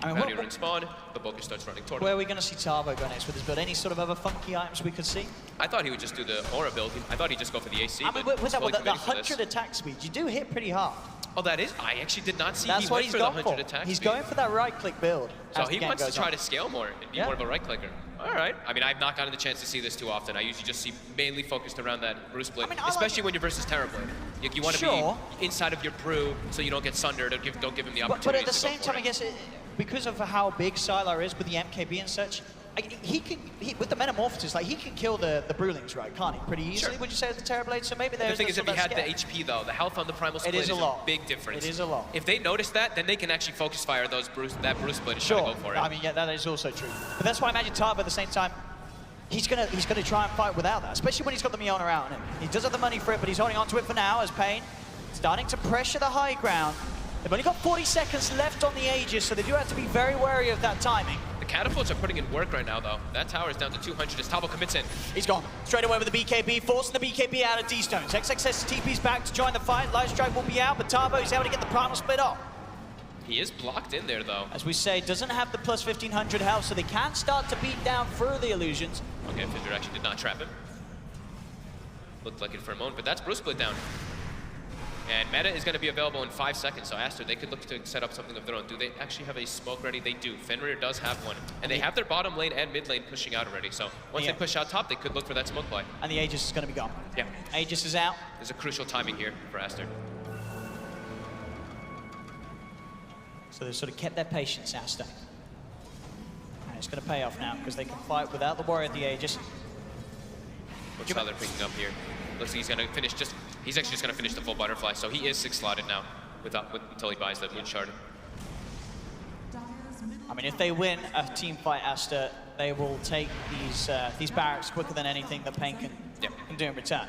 I mean, Bounty rune spawn, the Boker starts running toward him. Where are we going to see Tavo go next with his build? Any sort of other funky items we could see? I thought he would just do the Aura build. I thought he'd just go for the AC, I mean, but with that, fully the committing for 100 this. attack speed, you do hit pretty hard. Oh, that is? I actually did not see That's he what went he's for the gone 100 for. attack He's speed. going for that right-click build. So as the he game wants to goes try on. to scale more and be more of a right clicker. All right. I mean, I've not gotten the chance to see this too often. I usually just see mainly focused around that brew split, especially when you're versus Terrorblade. You want to be inside of your brew so you don't get sundered or don't give him the opportunity. But at the same time, I guess, because of how big Sylar is with the MKB and such, with the Metamorphosis, like, he can kill the Brewlings, right? Can't he? Pretty easily, would you say, with the Terrorblade? So maybe there's the thing is, if he had the HP, though, the health on the Primal Split is a big difference. It is a lot. If they notice that, then they can actually focus fire that brew split and try to go for it. I mean, yeah, that is also true. But that's why I imagine Tavo at the same time, he's gonna try and fight without that, especially when he's got the Miona out on him. He does have the money for it, but he's holding on to it for now as paiN starting to pressure the high ground. They've only got 40 seconds left on the Aegis, so they do have to be very wary of that timing. The catapults are putting in work right now, though. That tower is down to 200 as Tavo commits in. He's gone straight away with the BKB, forcing the BKB out of D-Stones. XXS TP's back to join the fight. Light Strike will be out, but Tavo is able to get the Primal Split off. He is blocked in there, though. As we say, doesn't have the plus 1500 health, so they can start to beat down further illusions. Okay, Fissure actually did not trap him. Looked like it for a moment, but that's brew split down. And Meta is going to be available in 5 seconds, so Aster, they could look to set up something of their own. Do they actually have a smoke ready? They do. Fenrir does have one. And they have their bottom lane and mid lane pushing out already, so once they push out top, they could look for that smoke play. And the Aegis is going to be gone. Yeah. Aegis is out. There's a crucial timing here for Aster. So they've sort of kept their patience, Aster. And it's going to pay off now, because they can fight without the worry of the Aegis. What's how they're picking up here? Looks like he's going to finish he's actually just going to finish the full butterfly, so he is 6 slotted now. until he buys that Moon Shard. I mean, if they win a team fight Aster, they will take these barracks quicker than anything that paiN can do in return.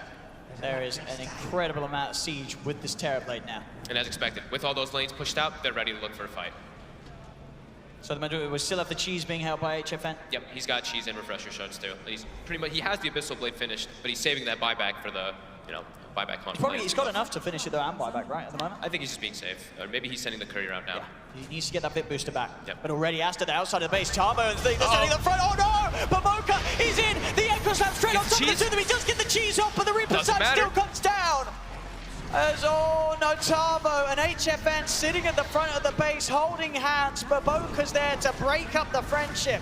There is an incredible amount of siege with this Terrorblade now. And as expected, with all those lanes pushed out, they're ready to look for a fight. So we still have the cheese being held by HFN? Yep, he's got cheese and refresher shards too. He's pretty much, he has the Abyssal Blade finished, but he's saving that buyback for the, buyback hunt. He's got enough to finish it though and buyback, right, at the moment? I think he's just being safe. Or maybe he's sending the courier out now. Yeah. He needs to get that bit booster back. Yep. But already Aster, the outside of the base, Tarbo and they're sending the front. Oh no! Baboka, he's in! The Echo Slam straight on top of the two of them. He does get the cheese off, but the Reaper side still comes down. Oh no, Tarbo and HFN sitting at the front of the base, holding hands. Baboka's there to break up the friendship.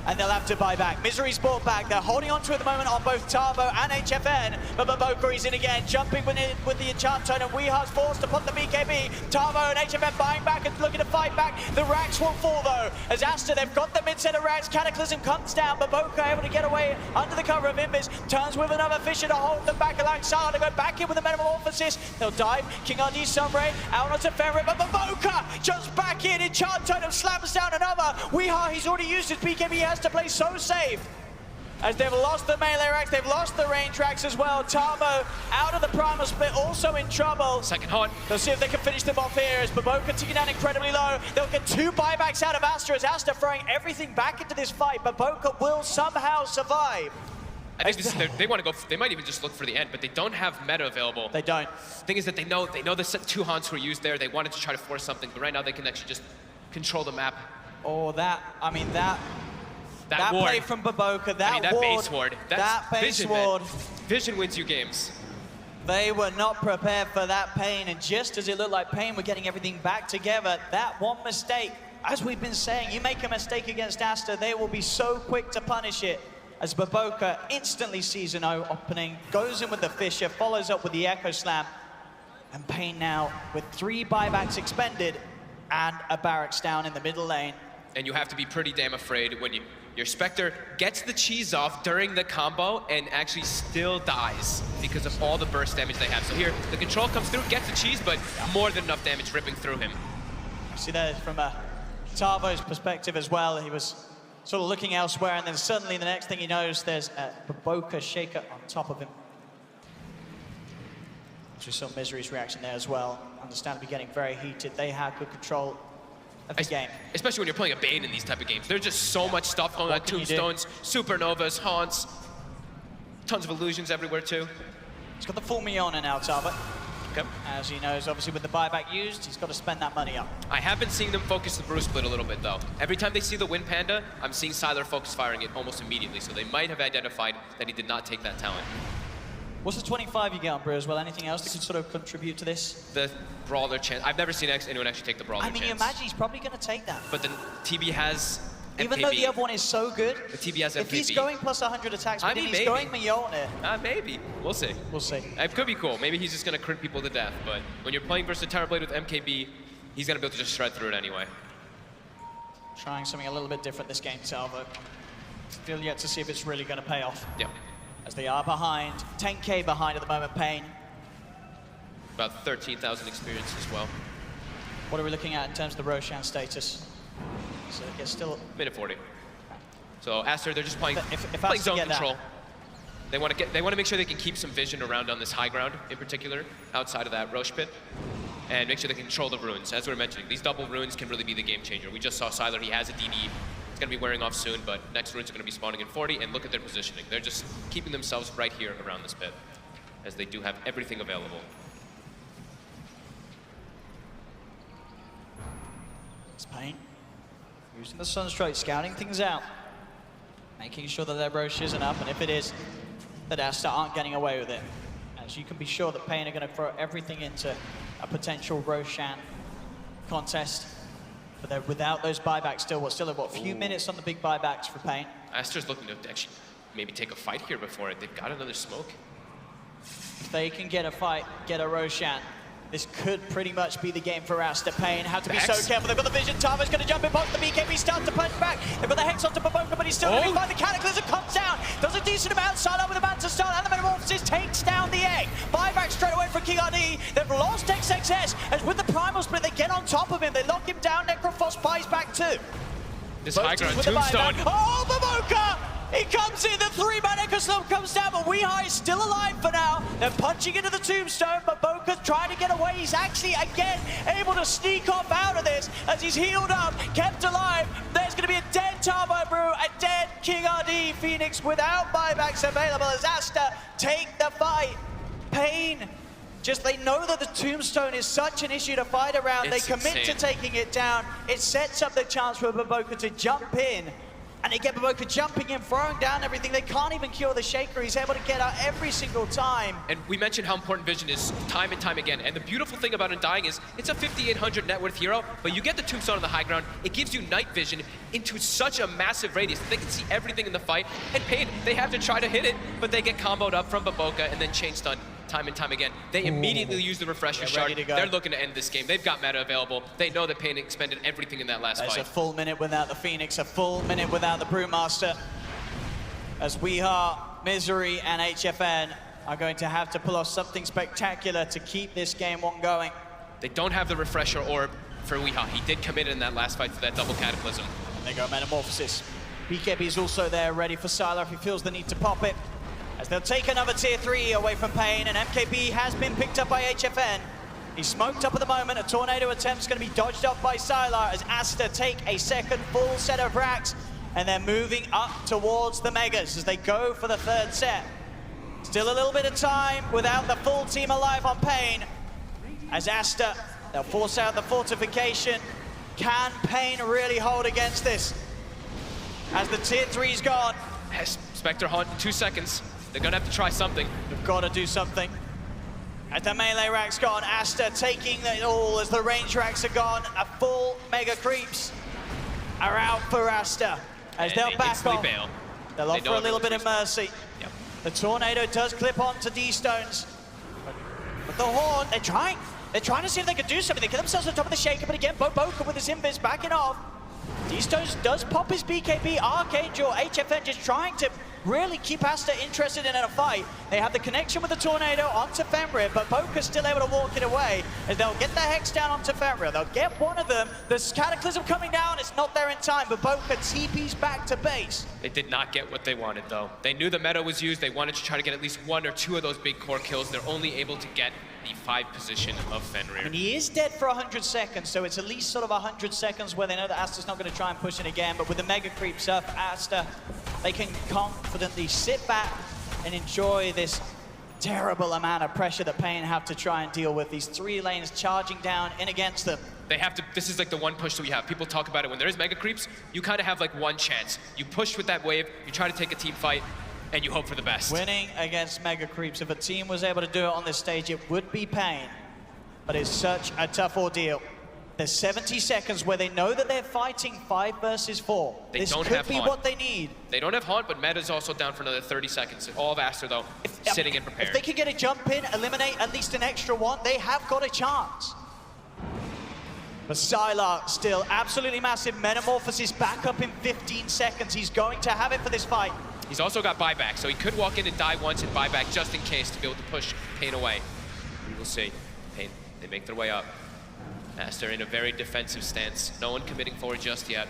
And they'll have to buy back. Misery's bought back. They're holding on to it at the moment on both Tarbo and HFN. But Baboka is in again, jumping with the enchant tone, and Weehar's forced to put the BKB. Tarbo and HFN buying back and looking to fight back. The racks won't fall though. As Aster, they've got the mid-set of racks. Cataclysm comes down. Baboka able to get away under the cover of Imbis. Turns with another Fisher to hold them back alongside. They go back in with a Metamorphosis. They'll dive. King RD Sunray out onto Fenrir, but Baboka jumps back in. Enchant Totem slams down another. Weehar, he's already used his BKB. He has to play so safe. As they've lost the melee racks, they've lost the range racks as well. Tarbo out of the primal split, also in trouble. Second hunt. They'll see if they can finish them off here as Baboka ticking down incredibly low. They'll get 2 buybacks out of Aster as Aster throwing everything back into this fight. Baboka will somehow survive. I think they want to go. They might even just look for the end, but they don't have meta available. They don't. Thing is that they know the 2 haunts were used there. They wanted to try to force something, but right now they can actually just control the map. Oh, that ward. play from Baboka, that base ward. That base vision, ward. Vision wins you games. They were not prepared for that paiN, and just as it looked like paiN were getting everything back together, that one mistake, as we've been saying, you make a mistake against Aster, they will be so quick to punish it. As Baboka instantly sees an opening, goes in with the Fisher, follows up with the Echo Slam, and paiN now with 3 buybacks expended and a barracks down in the middle lane. And you have to be pretty damn afraid when your Spectre gets the cheese off during the combo and actually still dies because of all the burst damage they have. So here, the control comes through, gets the cheese, but more than enough damage ripping through him. See that from Tarbo's perspective as well. He was sort of looking elsewhere, and then suddenly the next thing he knows, there's a Baboka Shaker on top of him. We saw Misery's reaction there as well. Understandably getting very heated. They had good control of the game. Especially when you're playing a paiN in these type of games. There's just so much stuff going on. Tombstones, Supernovas, Haunts, tons of illusions everywhere too. He's got the full Miona now, Tarbo. Okay. As he knows, obviously with the buyback used, he's got to spend that money up. I have been seeing them focus the Brew Split a little bit though. Every time they see the Wind Panda, I'm seeing Sylar focus firing it almost immediately. So they might have identified that he did not take that talent. What's the 25 you get on Brew as well? Anything else that could sort of contribute to this? The Brawler chance. I've never seen anyone actually take the Brawler chance. I mean, you imagine he's probably going to take that. But the TB has MKB. Even though the other one is so good, the TB has MKB. If he's going plus 100 attacks, but he's going Mjolnir. Maybe. We'll see. We'll see. It could be cool. Maybe he's just going to crit people to death. But when you're playing versus Terrorblade with MKB, he's going to be able to just shred through it anyway. Trying something a little bit different this game, Salvo. Still yet to see if it's really going to pay off. Yeah. As they are behind, 10K behind at the moment, paiN. About 13,000 experience as well. What are we looking at in terms of the Roshan status? So it gets still... Mid at 40. So Aster, they're just playing, playing zone control. They want to make sure they can keep some vision around on this high ground, in particular, outside of that Roche pit, and make sure they can control the runes. As we were mentioning, these double runes can really be the game changer. We just saw Sylar, he has a DD. It's going to be wearing off soon, but next runes are going to be spawning in 40, and look at their positioning. They're just keeping themselves right here around this pit, as they do have everything available. It's paiN. Using the Sunstrike, scouting things out. Making sure that their Roche isn't up, and if it is, that Aster aren't getting away with it. As you can be sure that paiN are going to throw everything into a potential Roshan contest. But they're without those buybacks still. We're still at, what, a few minutes on the big buybacks for paiN. Aster's looking to actually maybe take a fight here before it. They've got another smoke. If they can get a fight, get a Roshan, This could pretty much be the game for Aster. paiN have to be so Hex. careful. They've got the vision. Tava's going to jump in box. The BKB starts to punch back. They've got the Hex onto Baboka, but he's still going to be fine. The Cataclysm comes down. Does a decent amount. Silo with a man to start. And the Metamorphosis takes down the egg. Buyback straight away from KingRT. They've lost XXS. As with the Primal Split, they get on top of him. They lock him down. Necrophos buys back too. This Both high teams ground with the tombstone. buyback. Oh, Baboka! He comes in, the 3-man Echo Slump comes down, but Weeha is still alive for now. They're punching into the tombstone, but Boka's trying to get away. He's actually, again, able to sneak off out of this as he's healed up, kept alive. There's going to be a dead Tavo Brew, a dead KingRT. Phoenix without buybacks available as Aster take the fight. paiN, just they know that the tombstone is such an issue to fight around. It's they commit insane. to taking it down. It sets up the chance for Baboka to jump in. And they get Baboka jumping in, throwing down everything. They can't even cure the Shaker. He's able to get out every single time. And we mentioned how important vision is time and time again. And the beautiful thing about Undying is it's a 5,800 net worth hero, but you get the tombstone on the high ground. It gives you night vision into such a massive radius. They can see everything in the fight. And paiN, they have to try to hit it, but they get comboed up from Baboka and then chain stun time and time again. They immediately use the refresher shard. They're looking to end this game. They've got meta available. They know that paiN expended everything in that last There's fight. a full minute without the Phoenix, a full minute without the Brewmaster. As Weeha, Misery, and HFN are going to have to pull off something spectacular to keep this game one going. They don't have the refresher orb for Weeha. He did commit in that last fight for that double Cataclysm. And they go Metamorphosis. BKB is also there, ready for Sylar if he feels the need to pop it. As they'll take another tier 3 away from paiN, and MKB has been picked up by HFN. He's smoked up at the moment. A tornado attempt is going to be dodged off by Sylar as Aster take a second full set of racks, and they're moving up towards the Megas as they go for the third set. Still a little bit of time without the full team alive on paiN. As Aster, they'll force out the fortification. Can paiN really hold against this? As the tier 3's gone. Spectre Hunt in 2 seconds. They're gonna have to try something. They've got to do something. As the melee rack's gone, Aster taking it all as the range racks are gone. A full mega creeps are out for Aster. As they'll back off. They'll offer a little bit of mercy. Yep. The tornado does clip onto D-Stones. But the Horn, they're trying. They're trying to see if they can do something. They get themselves on top of the Shaker, but again, Baboka with his invis backing off. D-Stones does pop his BKB. Archangel, HFN just trying to really keep Aster interested in a fight. They have the connection with the tornado onto Fenrir, but Boka's still able to walk it away as they'll get the Hex down onto Fenrir. They'll get one of them. There's Cataclysm coming down. It's not there in time, but Boka TP's back to base. They did not get what they wanted, though. They knew the meta was used. They wanted to try to get at least 1 or 2 of those big core kills. They're only able to get the 5 position of Fenrir. And he is dead for 100 seconds, so it's at least sort of 100 seconds where they know that Aster's not going to try and push it again. But with the mega creeps up, Aster, they can confidently sit back and enjoy this terrible amount of pressure that paiN have to try and deal with. These 3 lanes charging down in against them. They have to, this is like the one push that we have. People talk about it. When there is mega creeps, you kind of have like one chance. You push with that wave, you try to take a team fight, and you hope for the best. Winning against mega creeps, if a team was able to do it on this stage, it would be paiN. But it's such a tough ordeal. There's 70 seconds where they know that they're fighting 5 versus 4. This could be what they need. They don't have Haunt, but Meta's also down for another 30 seconds. All of Aster, though, sitting and prepared. If they can get a jump in, eliminate at least an extra one, they have got a chance. But Sylar still absolutely massive. Metamorphosis back up in 15 seconds. He's going to have it for this fight. He's also got buyback, so he could walk in and die once and buyback just in case to be able to push paiN away. We will see. paiN, they make their way up. Aster in a very defensive stance. No one committing forward just yet.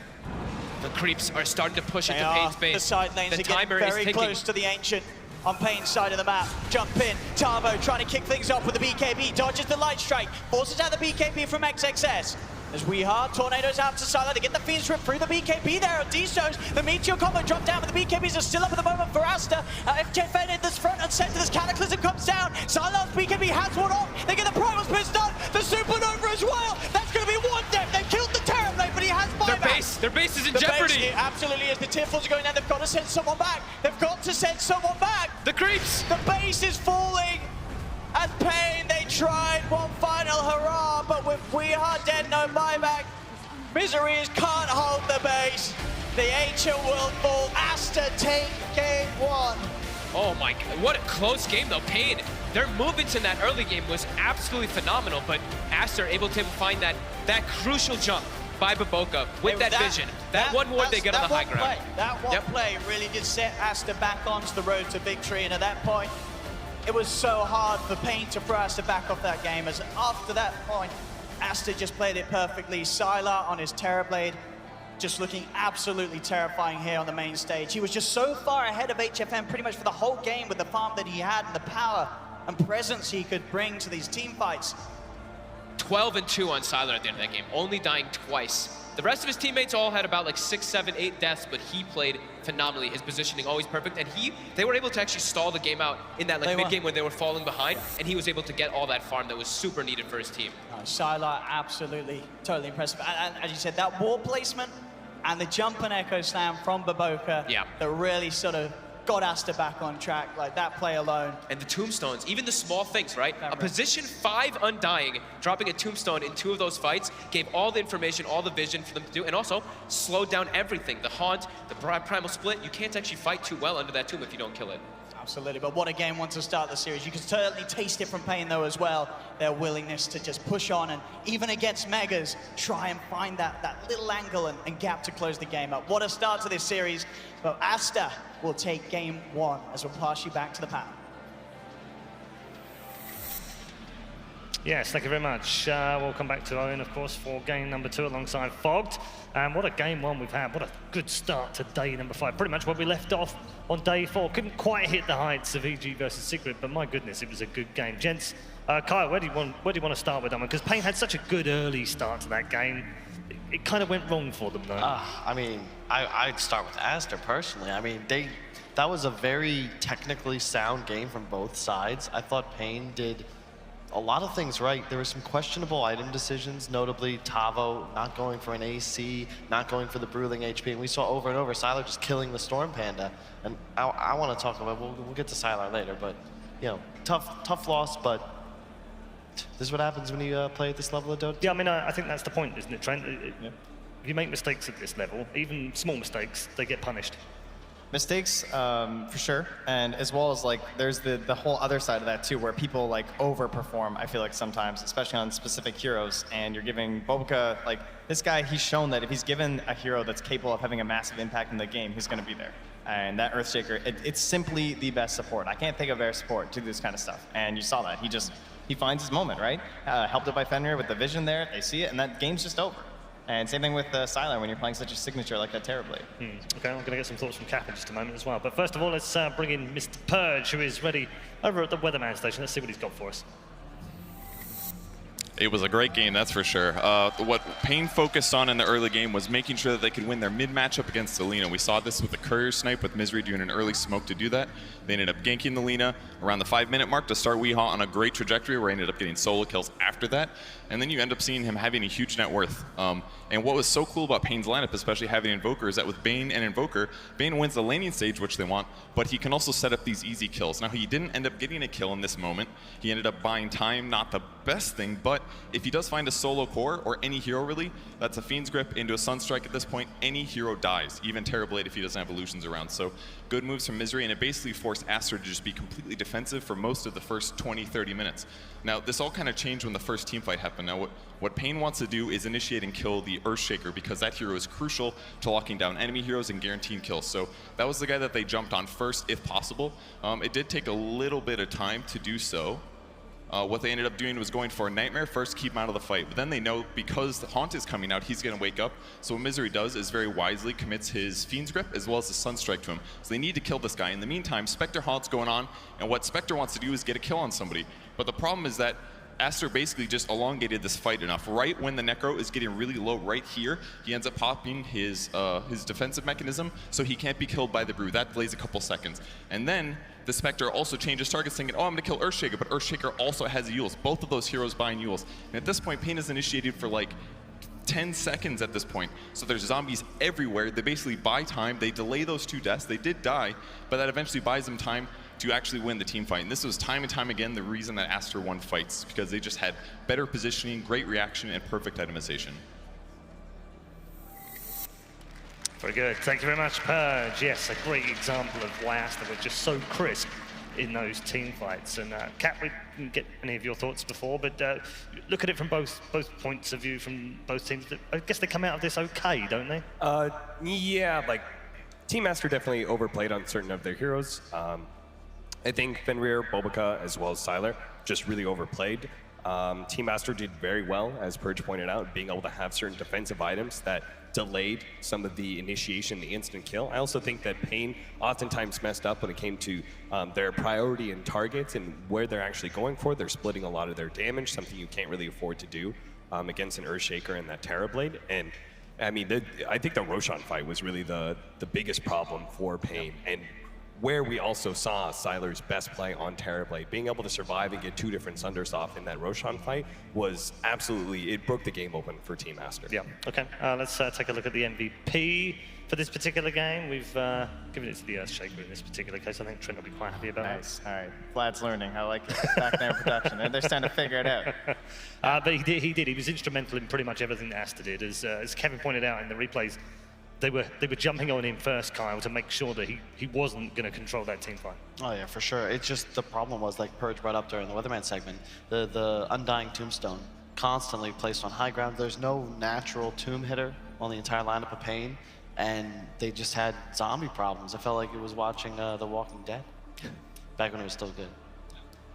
The creeps are starting to push into paiN's base. The side lanes are getting very close to the Ancient on paiN's side of the map. Jump in, Tavo trying to kick things off with the BKB, dodges the Light Strike, forces out the BKB from XXS. As Weeha, tornadoes out to Sylar, they get the Fiends ripped through the BKB there on D-Stones. The Meteor combo dropped down, but the BKBs are still up at the moment for Aster. FJFN in this front and center, this Cataclysm comes down. Sylar's BKB has one off. They get the Primal Spin done, the Supernova as well. That's going to be one death. They've killed the Terrorblade, but he has buyback. Their base is in jeopardy. Base, absolutely is. The tier 4s are going down. They've got to send someone back. They've got to send someone back. The creeps. The base is falling. As paiN, they tried one final hurrah, but with Weeha dead, no buyback. Miseries can't hold the base. The Ancient will fall. Aster take game 1. Oh my God, what a close game though. paiN their movements in that early game was absolutely phenomenal, but Aster able to find that crucial jump by Baboka with that vision. That one ward they get on the high ground. That one play really did set Aster back onto the road to victory, and at that point, it was so hard for paiN to throw Aster back off that game, as after that point, Aster just played it perfectly. Sylar on his Terrorblade, just looking absolutely terrifying here on the main stage. He was just so far ahead of HFN pretty much for the whole game with the farm that he had and the power and presence he could bring to these team fights. 12-2 on Sylar at the end of that game, only dying twice. The rest of his teammates all had about like 6, 7, 8 deaths, but he played phenomenally. His positioning always perfect, and they were able to actually stall the game out in that like mid-game when they were falling behind, and he was able to get all that farm that was super needed for his team. Sylar, absolutely, totally impressive. And as you said, that wall placement and the jump and echo slam from Baboka that really sort of got Aster back on track, like that play alone. And the tombstones, even the small things, right? A position 5 Undying, dropping a tombstone in 2 of those fights, gave all the information, all the vision for them to do, and also slowed down everything. The Haunt, the Primal Split, you can't actually fight too well under that tomb if you don't kill it. Absolutely, but what a game once to start the series. You can certainly taste it from paiN though as well, their willingness to just push on and even against Megas, try and find that little angle and gap to close the game up. What a start to this series, but Aster will take game 1 as we'll pass you back to the panel. Yes, thank you very much. We'll come back to Owen, of course, for game number 2 alongside Fogged. And what a game 1 we've had. What a good start to day number 5. Pretty much where we left off on day 4. Couldn't quite hit the heights of EG versus Secret, but my goodness, it was a good game. Gents, Kyle, where do you want to start with that one? Because paiN had such a good early start to that game. It kind of went wrong for them, though. I mean, I'd start with Aster personally. I mean, that was a very technically sound game from both sides. I thought paiN did a lot of things right. There were some questionable item decisions, notably Tavo not going for an AC, not going for the Bruising HP, and we saw over and over Sylar just killing the Storm Panda. And I want to talk about, we'll get to Sylar later, but you know, tough loss, but this is what happens when you play at this level of Dota. Yeah, I mean, I think that's the point, isn't it, Trent? If you make mistakes at this level, even small mistakes, they get punished. Mistakes, for sure, and as well as like there's the whole other side of that too, where people like overperform. I feel like sometimes, especially on specific heroes, and you're giving Baboka, like this guy, he's shown that if he's given a hero that's capable of having a massive impact in the game, he's going to be there. And that Earthshaker, it's simply the best support. I can't think of better support to do this kind of stuff, and you saw that. He finds his moment, right? Helped it by Fenrir with the vision there. They see it, and that game's just over. And same thing with Sylar when you're playing such a signature like that Terrorblade. Okay, I'm going to get some thoughts from Cap in just a moment as well. But first of all, let's bring in Mr. Purge, who is ready over at the Weatherman station. Let's see what he's got for us. It was a great game, that's for sure. What paiN focused on in the early game was making sure that they could win their mid matchup against the Lina. We saw this with the Courier Snipe with Misery doing an early smoke to do that. They ended up ganking the Lina around the 5-minute mark to start Weehaw on a great trajectory where he ended up getting solo kills after that. And then you end up seeing him having a huge net worth. And what was so cool about paiN's lineup, especially having Invoker, is that with paiN and Invoker, paiN wins the laning stage, which they want, but he can also set up these easy kills. Now, he didn't end up getting a kill in this moment. He ended up buying time, not the best thing, but if he does find a solo core, or any hero really, that's a Fiend's Grip into a Sunstrike at this point, any hero dies, even Terrorblade if he doesn't have illusions around. So good moves from Misery, and it basically forced Aster to just be completely defensive for most of the first 20, 30 minutes. Now, this all kind of changed when the first team fight happened. Now, what paiN wants to do is initiate and kill the Earthshaker, because that hero is crucial to locking down enemy heroes and guaranteeing kills. So that was the guy that they jumped on first, if possible. It did take a little bit of time to do so. What they ended up doing was going for a Nightmare first, keep him out of the fight. But then they know because the Haunt is coming out, he's going to wake up. So what Misery does is very wisely commits his Fiend's Grip as well as the Sunstrike to him. So they need to kill this guy. In the meantime, Spectre Haunt's going on, and what Spectre wants to do is get a kill on somebody. But the problem is that Aster basically just elongated this fight enough. Right when the Necro is getting really low right here, he ends up popping his defensive mechanism, so he can't be killed by the Brew. That delays a couple seconds. And then the Spectre also changes targets thinking, oh, I'm gonna kill Earthshaker, but Earthshaker also has Euls. Both of those heroes buying Euls. And at this point, paiN is initiated for like 10 seconds at this point. So there's zombies everywhere. They basically buy time. They delay those 2 deaths. They did die, but that eventually buys them time to actually win the team fight. And this was time and time again the reason that Aster won fights, because they just had better positioning, great reaction, and perfect itemization. Very good. Thank you very much, Purge. Yes, a great example of why Aster was just so crisp in those team fights. And Kat, we didn't get any of your thoughts before, but look at it from both points of view from both teams. I guess they come out of this okay, don't they? Yeah, like Team Aster definitely overplayed on certain of their heroes. I think Fenrir, Bobica, as well as Sylar just really overplayed. Team Aster did very well, as Purge pointed out, being able to have certain defensive items that delayed some of the initiation, the instant kill. I also think that paiN oftentimes messed up when it came to their priority and targets and where they're actually going for. They're splitting a lot of their damage, something you can't really afford to do against an Earthshaker and that Terrorblade. And I mean, I think the Roshan fight was really the biggest problem for paiN. And where we also saw Sylar's best play on Terrorblade, being able to survive and get 2 different Sunders off in that Roshan fight was absolutely, it broke the game open for Team Aster. Yeah, okay. Let's take a look at the MVP for this particular game. We've given it to the Earthshaker in this particular case. I think Trent will be quite happy about Nice, all right. Vlad's learning, I like it. Back there in production, they're starting to figure it out. But he did, he was instrumental in pretty much everything that Aster did. As Kevin pointed out in the replays, they were jumping on him first, Kyle, to make sure that he wasn't going to control that team fight. Oh yeah, for sure. It's just the problem was, like Purge brought up during the Weatherman segment, the Undying Tombstone constantly placed on high ground. There's no natural tomb hitter on the entire lineup of paiN, and they just had zombie problems. I felt like it was watching The Walking Dead back when it was still good.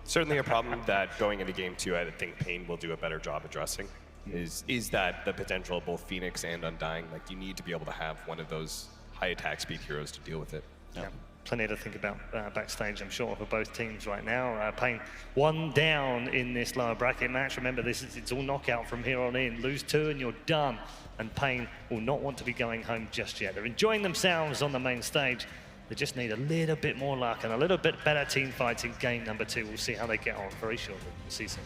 Certainly a problem that going into game 2, I think paiN will do a better job addressing. Is that the potential of both Phoenix and Undying? Like, you need to be able to have one of those high attack speed heroes to deal with it. Yeah, plenty to think about backstage, I'm sure, for both teams right now. paiN 1 down in this lower bracket match. Remember, it's all knockout from here on in. Lose 2 and you're done. And paiN will not want to be going home just yet. They're enjoying themselves on the main stage. They just need a little bit more luck and a little bit better team fights in game number 2. We'll see how they get on very shortly. See you soon.